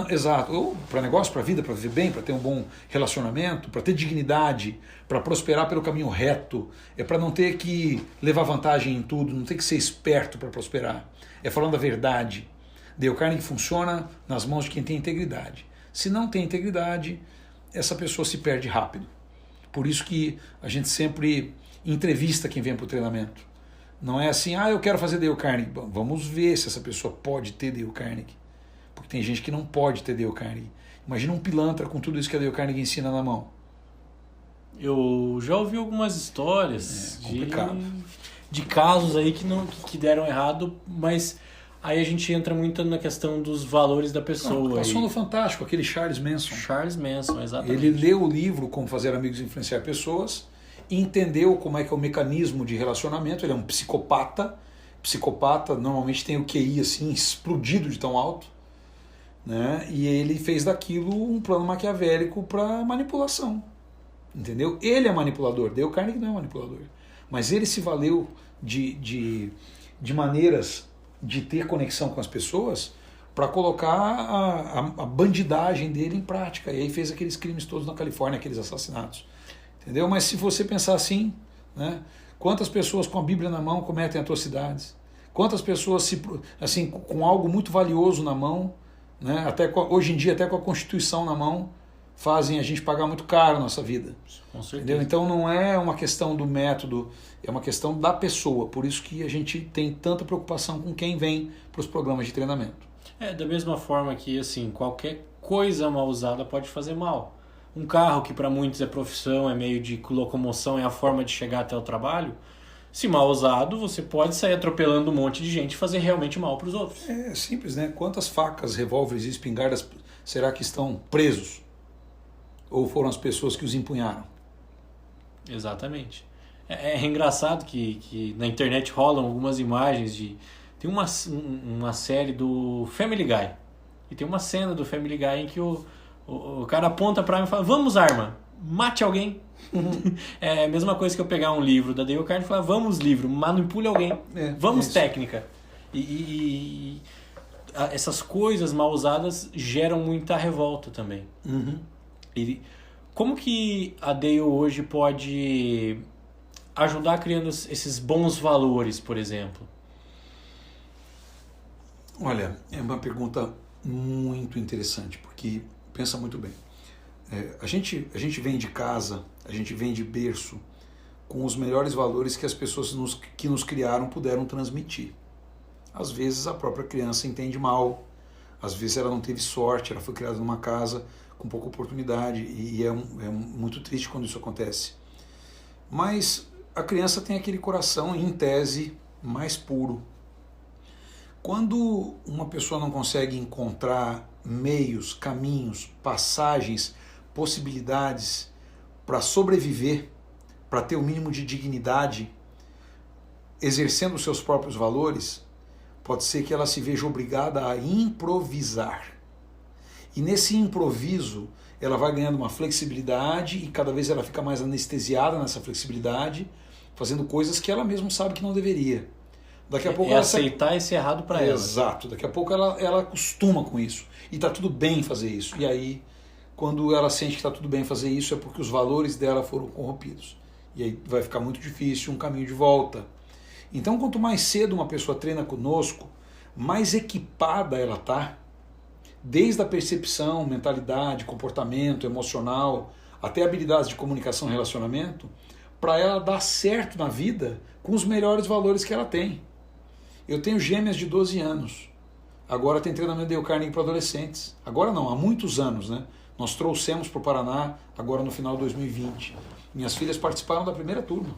Exato. Ou para negócio, para vida, para viver bem, para ter um bom relacionamento, para ter dignidade, para prosperar pelo caminho reto. É para não ter que levar vantagem em tudo, não ter que ser esperto para prosperar. É falando a verdade. Dale Carnegie funciona nas mãos de quem tem integridade. Se não tem integridade, essa pessoa se perde rápido. Por isso que a gente sempre entrevista quem vem para o treinamento. Não é assim, eu quero fazer Dale Carnegie. Bom, vamos ver se essa pessoa pode ter Dale Carnegie. Porque tem gente que não pode ter Dale Carnegie. Imagina um pilantra com tudo isso que a Dale Carnegie ensina na mão. Eu já ouvi algumas histórias de casos aí que deram errado, mas aí a gente entra muito na questão dos valores da pessoa. Passou no Fantástico, aquele Charles Manson. Charles Manson, exatamente. Ele leu o livro Como Fazer Amigos e Influenciar Pessoas, entendeu como é que é o mecanismo de relacionamento. Ele é um psicopata. Psicopata normalmente tem o QI assim, explodido de tão alto, né? E ele fez daquilo um plano maquiavélico para manipulação. Entendeu? Ele é manipulador. Dale Carnegie não é manipulador. Mas ele se valeu de maneiras de ter conexão com as pessoas para colocar a bandidagem dele em prática. E aí fez aqueles crimes todos na Califórnia, aqueles assassinatos. Entendeu? Mas se você pensar assim, né, quantas pessoas com a Bíblia na mão cometem atrocidades? Quantas pessoas assim, com algo muito valioso na mão, né, hoje em dia até com a Constituição na mão, fazem a gente pagar muito caro a nossa vida. Com certeza. Entendeu? Então não é uma questão do método, é uma questão da pessoa. Por isso que a gente tem tanta preocupação com quem vem para os programas de treinamento. Da mesma forma que assim, qualquer coisa mal usada pode fazer mal. Um carro que para muitos é profissão, é meio de locomoção, é a forma de chegar até o trabalho, se mal usado, você pode sair atropelando um monte de gente e fazer realmente mal para os outros. É simples, né? Quantas facas, revólveres e espingardas será que estão presos? Ou foram as pessoas que os empunharam? Exatamente. É engraçado que na internet rolam algumas imagens tem uma série do Family Guy. E tem uma cena do Family Guy em que o cara aponta pra mim e fala, vamos arma, mate alguém. É a mesma coisa que eu pegar um livro da Dale Carnegie e falar, vamos livro, manipule alguém, vamos técnica. E essas coisas mal usadas geram muita revolta também. Uhum. Como que a Dale hoje pode ajudar criando esses bons valores, por exemplo? Olha, é uma pergunta muito interessante, porque pensa muito bem. A gente vem de casa, a gente vem de berço com os melhores valores que as pessoas que nos criaram puderam transmitir. Às vezes a própria criança entende mal, às vezes ela não teve sorte, ela foi criada numa casa com pouca oportunidade e é muito triste quando isso acontece. Mas a criança tem aquele coração, em tese, mais puro. Quando uma pessoa não consegue encontrar meios, caminhos, passagens, possibilidades para sobreviver, para ter o mínimo de dignidade, exercendo os seus próprios valores, pode ser que ela se veja obrigada a improvisar. E nesse improviso, ela vai ganhando uma flexibilidade e cada vez ela fica mais anestesiada nessa flexibilidade, fazendo coisas que ela mesma sabe que não deveria. Daqui a pouco ela aceitar esse errado para ela. Exato. Daqui a pouco ela acostuma com isso. E está tudo bem fazer isso. E aí, quando ela sente que está tudo bem fazer isso, é porque os valores dela foram corrompidos. E aí vai ficar muito difícil um caminho de volta. Então, quanto mais cedo uma pessoa treina conosco, mais equipada ela está, desde a percepção, mentalidade, comportamento, emocional, até habilidades de comunicação e relacionamento, para ela dar certo na vida com os melhores valores que ela tem. Eu tenho gêmeas de 12 anos. Agora tem treinamento de Dale Carnegie para adolescentes. Agora não, há muitos anos, né? Nós trouxemos para o Paraná, agora no final de 2020. Minhas filhas participaram da primeira turma.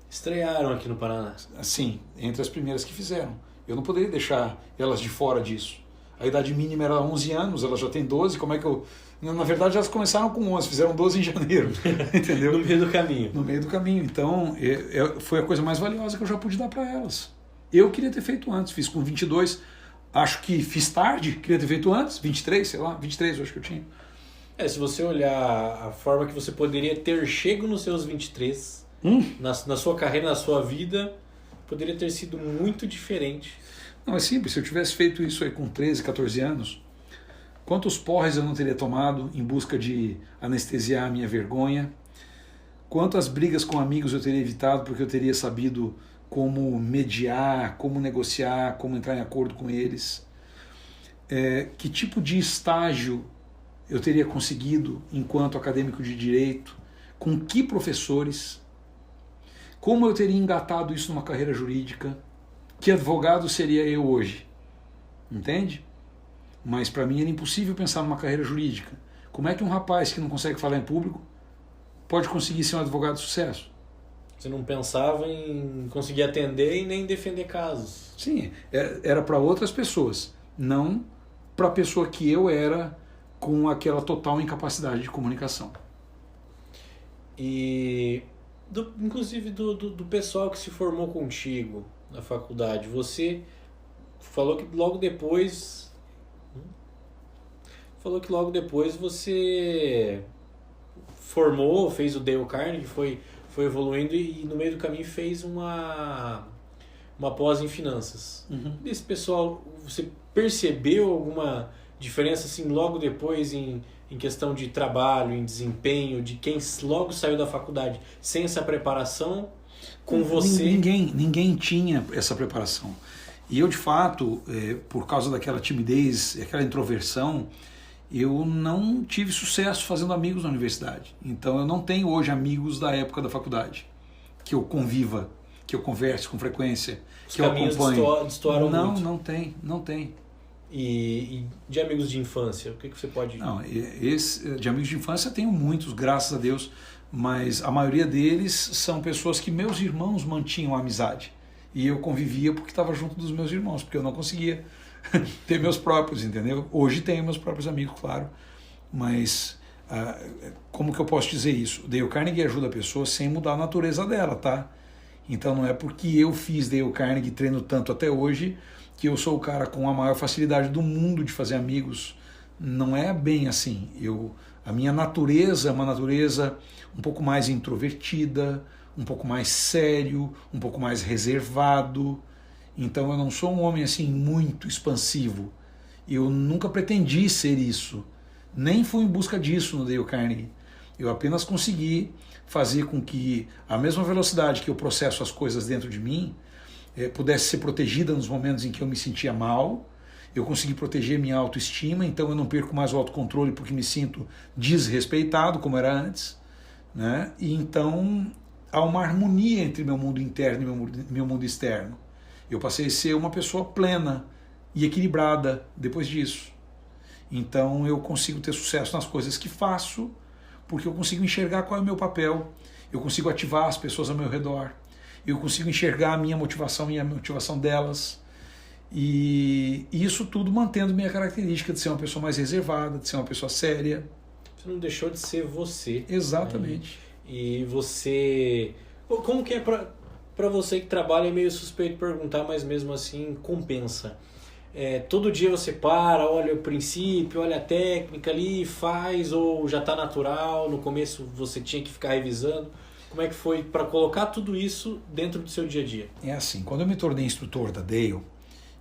Estrearam aqui no Paraná. Sim, entre as primeiras que fizeram. Eu não poderia deixar elas de fora disso. A idade mínima era 11 anos, elas já têm 12, como é que eu... Na verdade, elas começaram com 11, fizeram 12 em janeiro, entendeu? No meio do caminho. No meio do caminho. Então, foi a coisa mais valiosa que eu já pude dar para elas. Eu queria ter feito antes, fiz com 22, acho que fiz tarde, queria ter feito antes, 23, sei lá, 23 eu acho que eu tinha. Se você olhar a forma que você poderia ter chego nos seus 23, na sua carreira, na sua vida, poderia ter sido muito diferente. Não, é simples, se eu tivesse feito isso aí com 13, 14 anos, quantos porres eu não teria tomado em busca de anestesiar a minha vergonha, quantas brigas com amigos eu teria evitado porque eu teria sabido como mediar, como negociar, como entrar em acordo com eles, que tipo de estágio eu teria conseguido enquanto acadêmico de direito, com que professores, como eu teria engatado isso numa carreira jurídica, que advogado seria eu hoje, entende? Mas para mim era impossível pensar numa carreira jurídica. Como é que um rapaz que não consegue falar em público pode conseguir ser um advogado de sucesso? Você não pensava em conseguir atender e nem defender casos. Sim, era para outras pessoas, não para a pessoa que eu era com aquela total incapacidade de comunicação. E, inclusive, do pessoal que se formou contigo na faculdade, você falou que logo depois você formou, fez o Dale Carnegie, foi evoluindo e no meio do caminho fez uma pós em finanças. Esse pessoal, você percebeu alguma diferença assim logo depois em questão de trabalho, em desempenho, de quem logo saiu da faculdade sem essa preparação com você? Ninguém tinha essa preparação. E eu, de fato, por causa daquela timidez, aquela introversão, eu não tive sucesso fazendo amigos na universidade. Então eu não tenho hoje amigos da época da faculdade, que eu conviva, que eu converse com frequência, que eu acompanhe. Destoaram muito. Não tem. E de amigos de infância, o que você pode... Não, de amigos de infância eu tenho muitos, graças a Deus, mas a maioria deles são pessoas que meus irmãos mantinham a amizade. E eu convivia porque estava junto dos meus irmãos, porque eu não conseguia ter meus próprios, entendeu? Hoje tenho meus próprios amigos, claro, mas como que eu posso dizer isso? O Dale Carnegie ajuda a pessoa sem mudar a natureza dela, tá? Então não é porque eu fiz Dale Carnegie e treino tanto até hoje que eu sou o cara com a maior facilidade do mundo de fazer amigos. Não é bem assim. A minha natureza é uma natureza um pouco mais introvertida, um pouco mais sério, um pouco mais reservado. Então eu não sou um homem assim muito expansivo. Eu nunca pretendi ser isso. Nem fui em busca disso no Dale Carnegie. Eu apenas consegui fazer com que a mesma velocidade que eu processo as coisas dentro de mim pudesse ser protegida nos momentos em que eu me sentia mal. Eu consegui proteger minha autoestima, então eu não perco mais o autocontrole porque me sinto desrespeitado, como era antes, né? E então há uma harmonia entre meu mundo interno e meu mundo externo. Eu passei a ser uma pessoa plena e equilibrada depois disso. Então eu consigo ter sucesso nas coisas que faço, porque eu consigo enxergar qual é o meu papel, eu consigo ativar as pessoas ao meu redor, eu consigo enxergar a minha motivação e a motivação delas. E isso tudo mantendo minha característica de ser uma pessoa mais reservada, de ser uma pessoa séria. Você não deixou de ser você. Exatamente. Né? E você... Como que é pra você que trabalha, é meio suspeito perguntar, mas mesmo assim compensa. Todo dia você para, olha o princípio, olha a técnica ali, faz, ou já está natural, no começo você tinha que ficar revisando. Como é que foi para colocar tudo isso dentro do seu dia a dia? É assim, quando eu me tornei instrutor da Dale,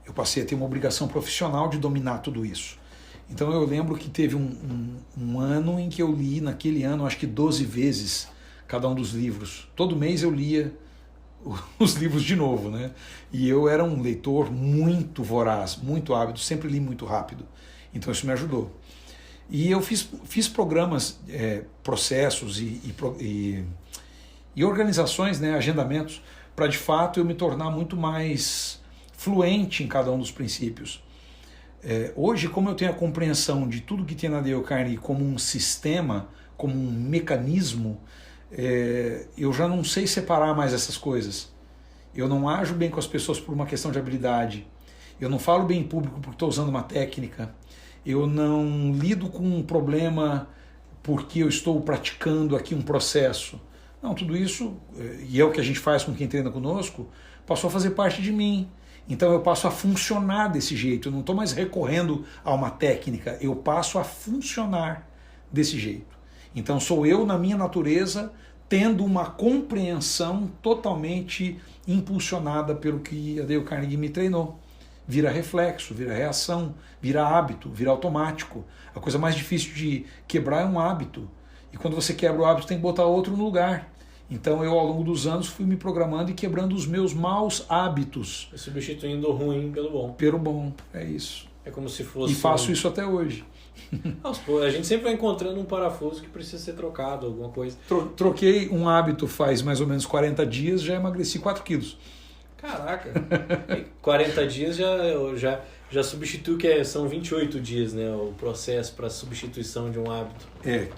eu passei a ter uma obrigação profissional de dominar tudo isso. Então eu lembro que teve um ano em que eu li, naquele ano, acho que 12 vezes cada um dos livros. Todo mês eu lia os livros de novo, né? E eu era um leitor muito voraz, muito ávido, sempre li muito rápido. Então isso me ajudou. E eu fiz programas, processos e organizações, né, agendamentos, para de fato eu me tornar muito mais fluente em cada um dos princípios. Hoje, como eu tenho a compreensão de tudo que tem na Dale Carnegie como um sistema, como um mecanismo, eu já não sei separar mais essas coisas. Eu não ajo bem com as pessoas por uma questão de habilidade. Eu não falo bem em público porque estou usando uma técnica. Eu não lido com um problema porque eu estou praticando aqui um processo. Não, tudo isso, e é o que a gente faz com quem treina conosco, passou a fazer parte de mim. Então eu passo a funcionar desse jeito. Eu não estou mais recorrendo a uma técnica. Eu passo a funcionar desse jeito. Então sou eu, na minha natureza, tendo uma compreensão totalmente impulsionada pelo que a Dale Carnegie me treinou. Vira reflexo, vira reação, vira hábito, vira automático. A coisa mais difícil de quebrar é um hábito. E quando você quebra o hábito, tem que botar outro no lugar. Então eu, ao longo dos anos, fui me programando e quebrando os meus maus hábitos. Substituindo o ruim pelo bom. Pelo bom, é isso. É como se fosse... E faço isso até hoje. A gente sempre vai encontrando um parafuso que precisa ser trocado, alguma coisa. Troquei um hábito faz mais ou menos 40 dias, já emagreci 4 quilos. Caraca! 40 dias já substitui, são 28 dias, né? O processo para substituição de um hábito.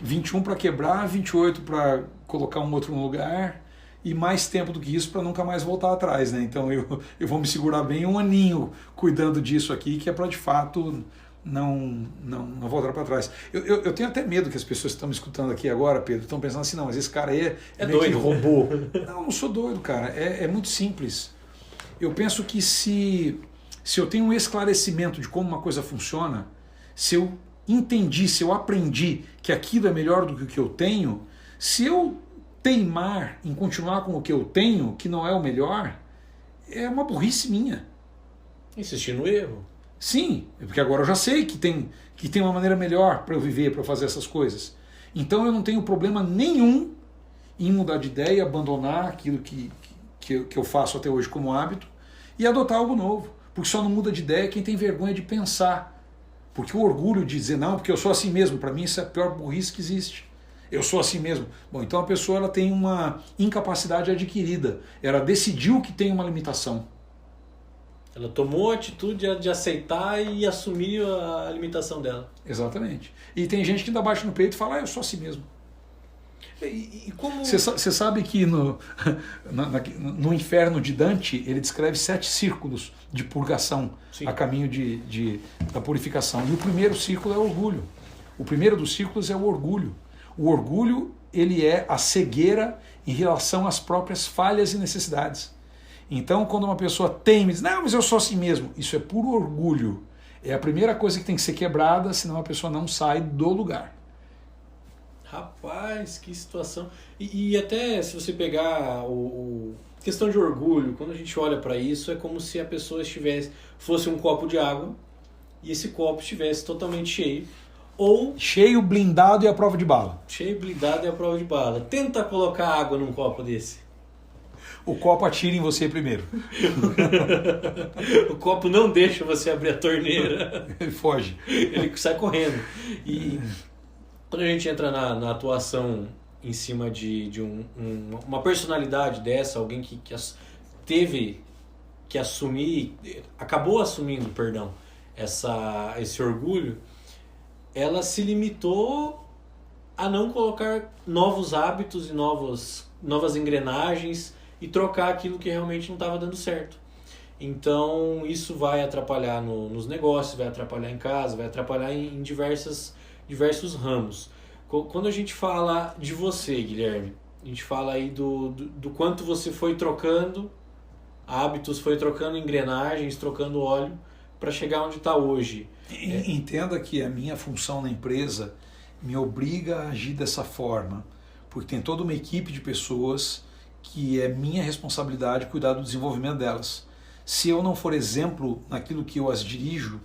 21 para quebrar, 28 para colocar um outro no lugar e mais tempo do que isso para nunca mais voltar atrás, né? Então eu vou me segurar bem um aninho cuidando disso aqui, que é para de fato não voltar para trás. Eu tenho até medo que as pessoas que estão me escutando aqui agora, Pedro, estão pensando assim, não, mas esse cara aí é meio doido, que robô. Não sou doido, cara. É muito simples. Eu penso que se eu tenho um esclarecimento de como uma coisa funciona, se eu entendi, se eu aprendi que aquilo é melhor do que o que eu tenho, se eu teimar em continuar com o que eu tenho, que não é o melhor, é uma burrice minha. Insistir no erro. Sim, porque agora eu já sei que tem uma maneira melhor para eu viver, para eu fazer essas coisas. Então eu não tenho problema nenhum em mudar de ideia, abandonar aquilo que eu faço até hoje como hábito e adotar algo novo. Porque só não muda de ideia quem tem vergonha de pensar. Porque o orgulho de dizer, não, porque eu sou assim mesmo, para mim isso é a pior burrice que existe. Eu sou assim mesmo. Bom, então a pessoa ela tem uma incapacidade adquirida. Ela decidiu que tem uma limitação. Ela tomou a atitude de aceitar e assumir a limitação dela. Exatamente. E tem gente que ainda bate no peito e fala, eu sou assim mesmo. E como... Você sabe que no inferno de Dante ele descreve 7 círculos de purgação. Sim. A caminho da purificação. E o primeiro círculo é o orgulho. O primeiro dos círculos é o orgulho. O orgulho ele é a cegueira em relação às próprias falhas e necessidades. Então quando uma pessoa teme, diz, não, mas eu sou assim mesmo, isso é puro orgulho. É a primeira coisa que tem que ser quebrada, senão a pessoa não sai do lugar. Rapaz, que situação. E até se você pegar questão de orgulho, quando a gente olha para isso, é como se a pessoa fosse um copo de água e esse copo estivesse totalmente cheio, Ou cheio, blindado e à prova de bala. cheio, blindado e à prova de bala. Tenta colocar água num copo desse. O copo atira em você primeiro. O copo não deixa você abrir a torneira. Ele foge. Ele sai correndo. E quando a gente entra na atuação em cima de uma personalidade dessa, alguém que teve que assumir, acabou assumindo, perdão, esse orgulho, ela se limitou a não colocar novos hábitos e novas engrenagens e trocar aquilo que realmente não estava dando certo. Então isso vai atrapalhar nos negócios, vai atrapalhar em casa, vai atrapalhar em diversos ramos. Quando a gente fala de você, Guilherme, a gente fala aí do quanto você foi trocando hábitos, foi trocando engrenagens, trocando óleo para chegar onde está hoje. Entenda que a minha função na empresa me obriga a agir dessa forma, porque tem toda uma equipe de pessoas que é minha responsabilidade cuidar do desenvolvimento delas. Se eu não for exemplo naquilo que eu as dirijo,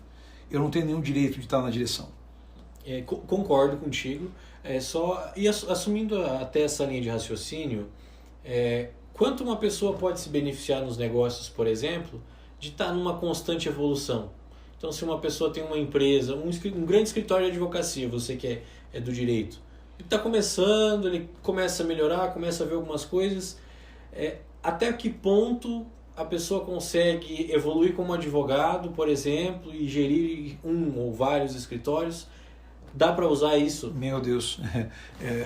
eu não tenho nenhum direito de estar na direção. Concordo contigo. Assumindo até essa linha de raciocínio, quanto uma pessoa pode se beneficiar nos negócios, por exemplo, de estar numa constante evolução? Então, se uma pessoa tem uma empresa, um grande escritório de advocacia, você que é do direito, ele está começando, ele começa a melhorar, começa a ver algumas coisas, até que ponto a pessoa consegue evoluir como advogado, por exemplo, e gerir um ou vários escritórios? Dá para usar isso? Meu Deus,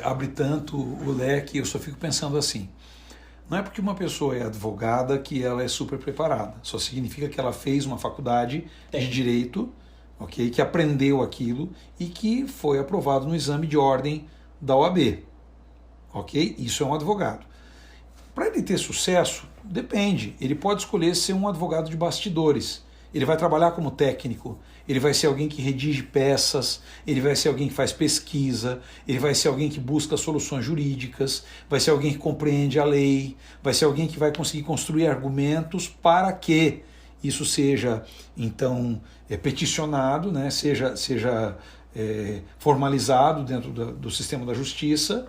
abre tanto o leque, eu só fico pensando assim. Não é porque uma pessoa é advogada que ela é super preparada. Só significa que ela fez uma faculdade de direito, ok, que aprendeu aquilo e que foi aprovado no exame de ordem da OAB. Ok? Isso é um advogado. Para ele ter sucesso, depende. Ele pode escolher ser um advogado de bastidores. Ele vai trabalhar como técnico, ele vai ser alguém que redige peças, ele vai ser alguém que faz pesquisa, ele vai ser alguém que busca soluções jurídicas, vai ser alguém que compreende a lei, vai ser alguém que vai conseguir construir argumentos para que isso seja, então, peticionado, né, seja formalizado dentro do sistema da justiça.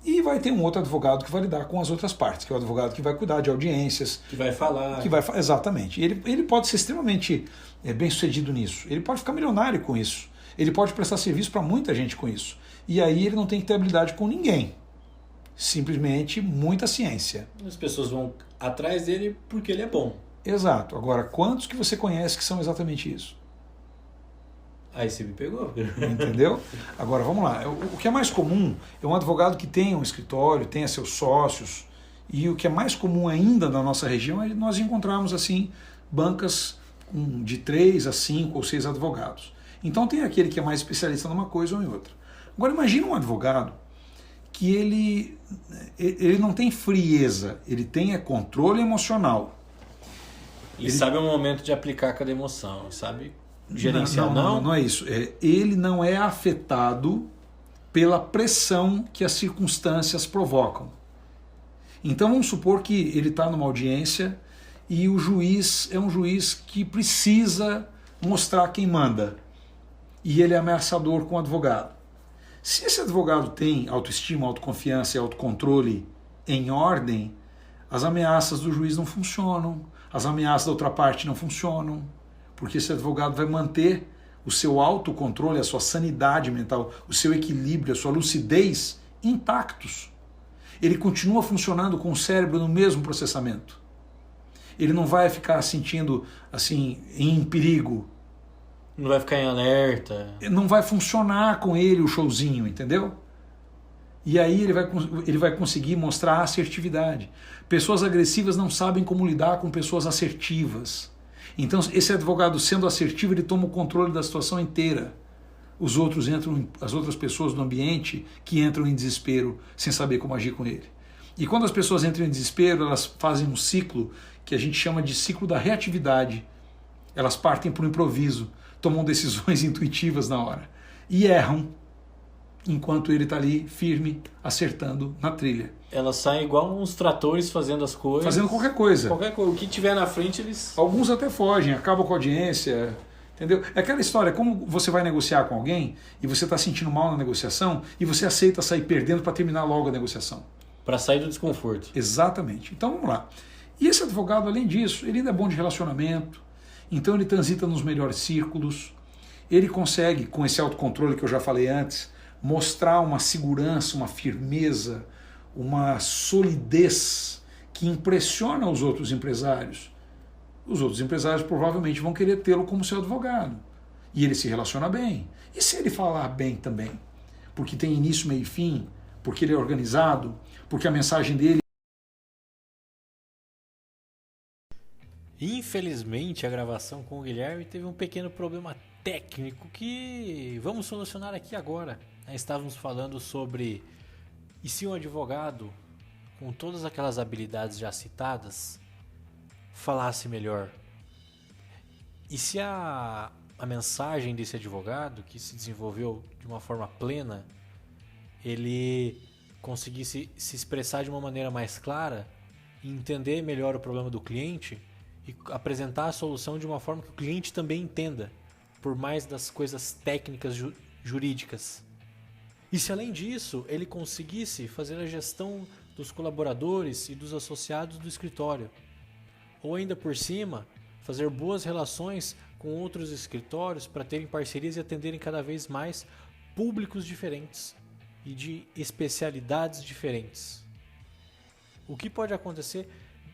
E vai ter um outro advogado que vai lidar com as outras partes, que é o advogado que vai cuidar de audiências. Que vai falar. Exatamente. Ele pode ser extremamente bem sucedido nisso. Ele pode ficar milionário com isso. Ele pode prestar serviço para muita gente com isso. E aí ele não tem que ter habilidade com ninguém. Simplesmente muita ciência. As pessoas vão atrás dele porque ele é bom. Exato. Agora, quantos que você conhece que são exatamente isso? Aí você me pegou. Entendeu? Agora, vamos lá. O que é mais comum é um advogado que tenha um escritório, tenha seus sócios, e o que é mais comum ainda na nossa região é nós encontrarmos, assim, bancas de 3 a 5 ou 6 advogados. Então tem aquele que é mais especialista numa coisa ou em outra. Agora, imagina um advogado que ele não tem frieza, ele tem controle emocional. Ele sabe o momento de aplicar cada emoção, sabe? Gerenciar não é isso. Ele não é afetado pela pressão que as circunstâncias provocam. Então vamos supor que ele está numa audiência e o juiz é um juiz que precisa mostrar quem manda e ele é ameaçador com o advogado. Se esse advogado tem autoestima, autoconfiança e autocontrole em ordem, as ameaças do juiz não funcionam, as ameaças da outra parte não funcionam, porque esse advogado vai manter o seu autocontrole, a sua sanidade mental, o seu equilíbrio, a sua lucidez intactos. Ele continua funcionando com o cérebro no mesmo processamento. Ele não vai ficar sentindo assim em perigo. Não vai ficar em alerta. Não vai funcionar com ele o showzinho, entendeu? E aí ele vai conseguir mostrar assertividade. Pessoas agressivas não sabem como lidar com pessoas assertivas. Então, esse advogado sendo assertivo, ele toma o controle da situação inteira. As outras pessoas do ambiente que entram em desespero sem saber como agir com ele. E quando as pessoas entram em desespero, elas fazem um ciclo que a gente chama de ciclo da reatividade. Elas partem para o improviso, tomam decisões intuitivas na hora e erram, enquanto ele está ali firme, acertando na trilha. Elas saem igual uns tratores fazendo as coisas. Fazendo qualquer coisa. O que tiver na frente, eles... Alguns até fogem, acabam com a audiência, Entendeu? É aquela história, como você vai negociar com alguém e você está sentindo mal na negociação e você aceita sair perdendo para terminar logo a negociação. Para sair do desconforto. Exatamente. Então vamos lá. E esse advogado, além disso, ele ainda é bom de relacionamento, então ele transita nos melhores círculos, ele consegue, com esse autocontrole que eu já falei antes, mostrar uma segurança, uma firmeza, uma solidez que impressiona os outros empresários. Os outros empresários provavelmente vão querer tê-lo como seu advogado. E ele se relaciona bem. E se ele falar bem também? Porque tem início, meio e fim, porque ele é organizado, porque a mensagem dele... Infelizmente, a gravação com o Guilherme teve um pequeno problema técnico que vamos solucionar aqui agora. Estávamos falando sobre e se um advogado, com todas aquelas habilidades já citadas, falasse melhor? E se a mensagem desse advogado, que se desenvolveu de uma forma plena, ele conseguisse se expressar de uma maneira mais clara e entender melhor o problema do cliente e apresentar a solução de uma forma que o cliente também entenda, por mais das coisas técnicas jurídicas. E se além disso ele conseguisse fazer a gestão dos colaboradores e dos associados do escritório, ou ainda por cima, fazer boas relações com outros escritórios para terem parcerias e atenderem cada vez mais públicos diferentes e de especialidades diferentes. O que pode acontecer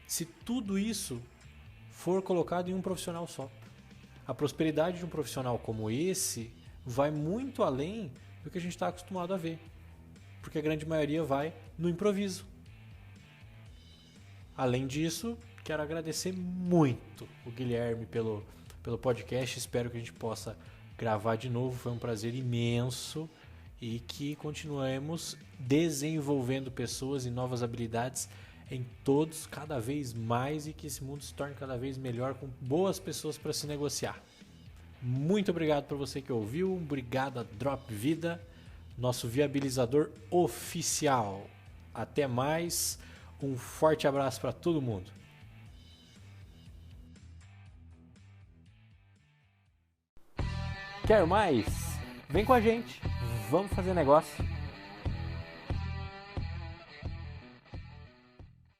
se tudo isso for colocado em um profissional só? A prosperidade de um profissional como esse vai muito além do que a gente está acostumado a ver, porque a grande maioria vai no improviso. Além disso, quero agradecer muito o Guilherme pelo podcast. Espero que a gente possa gravar de novo. Foi um prazer imenso e que continuemos desenvolvendo pessoas e novas habilidades em todos cada vez mais e que esse mundo se torne cada vez melhor com boas pessoas para se negociar. Muito obrigado por você que ouviu. Obrigado a Drop Vida, nosso viabilizador oficial. Até mais. Um forte abraço para todo mundo. Quer mais? Vem com a gente. Vamos fazer negócio.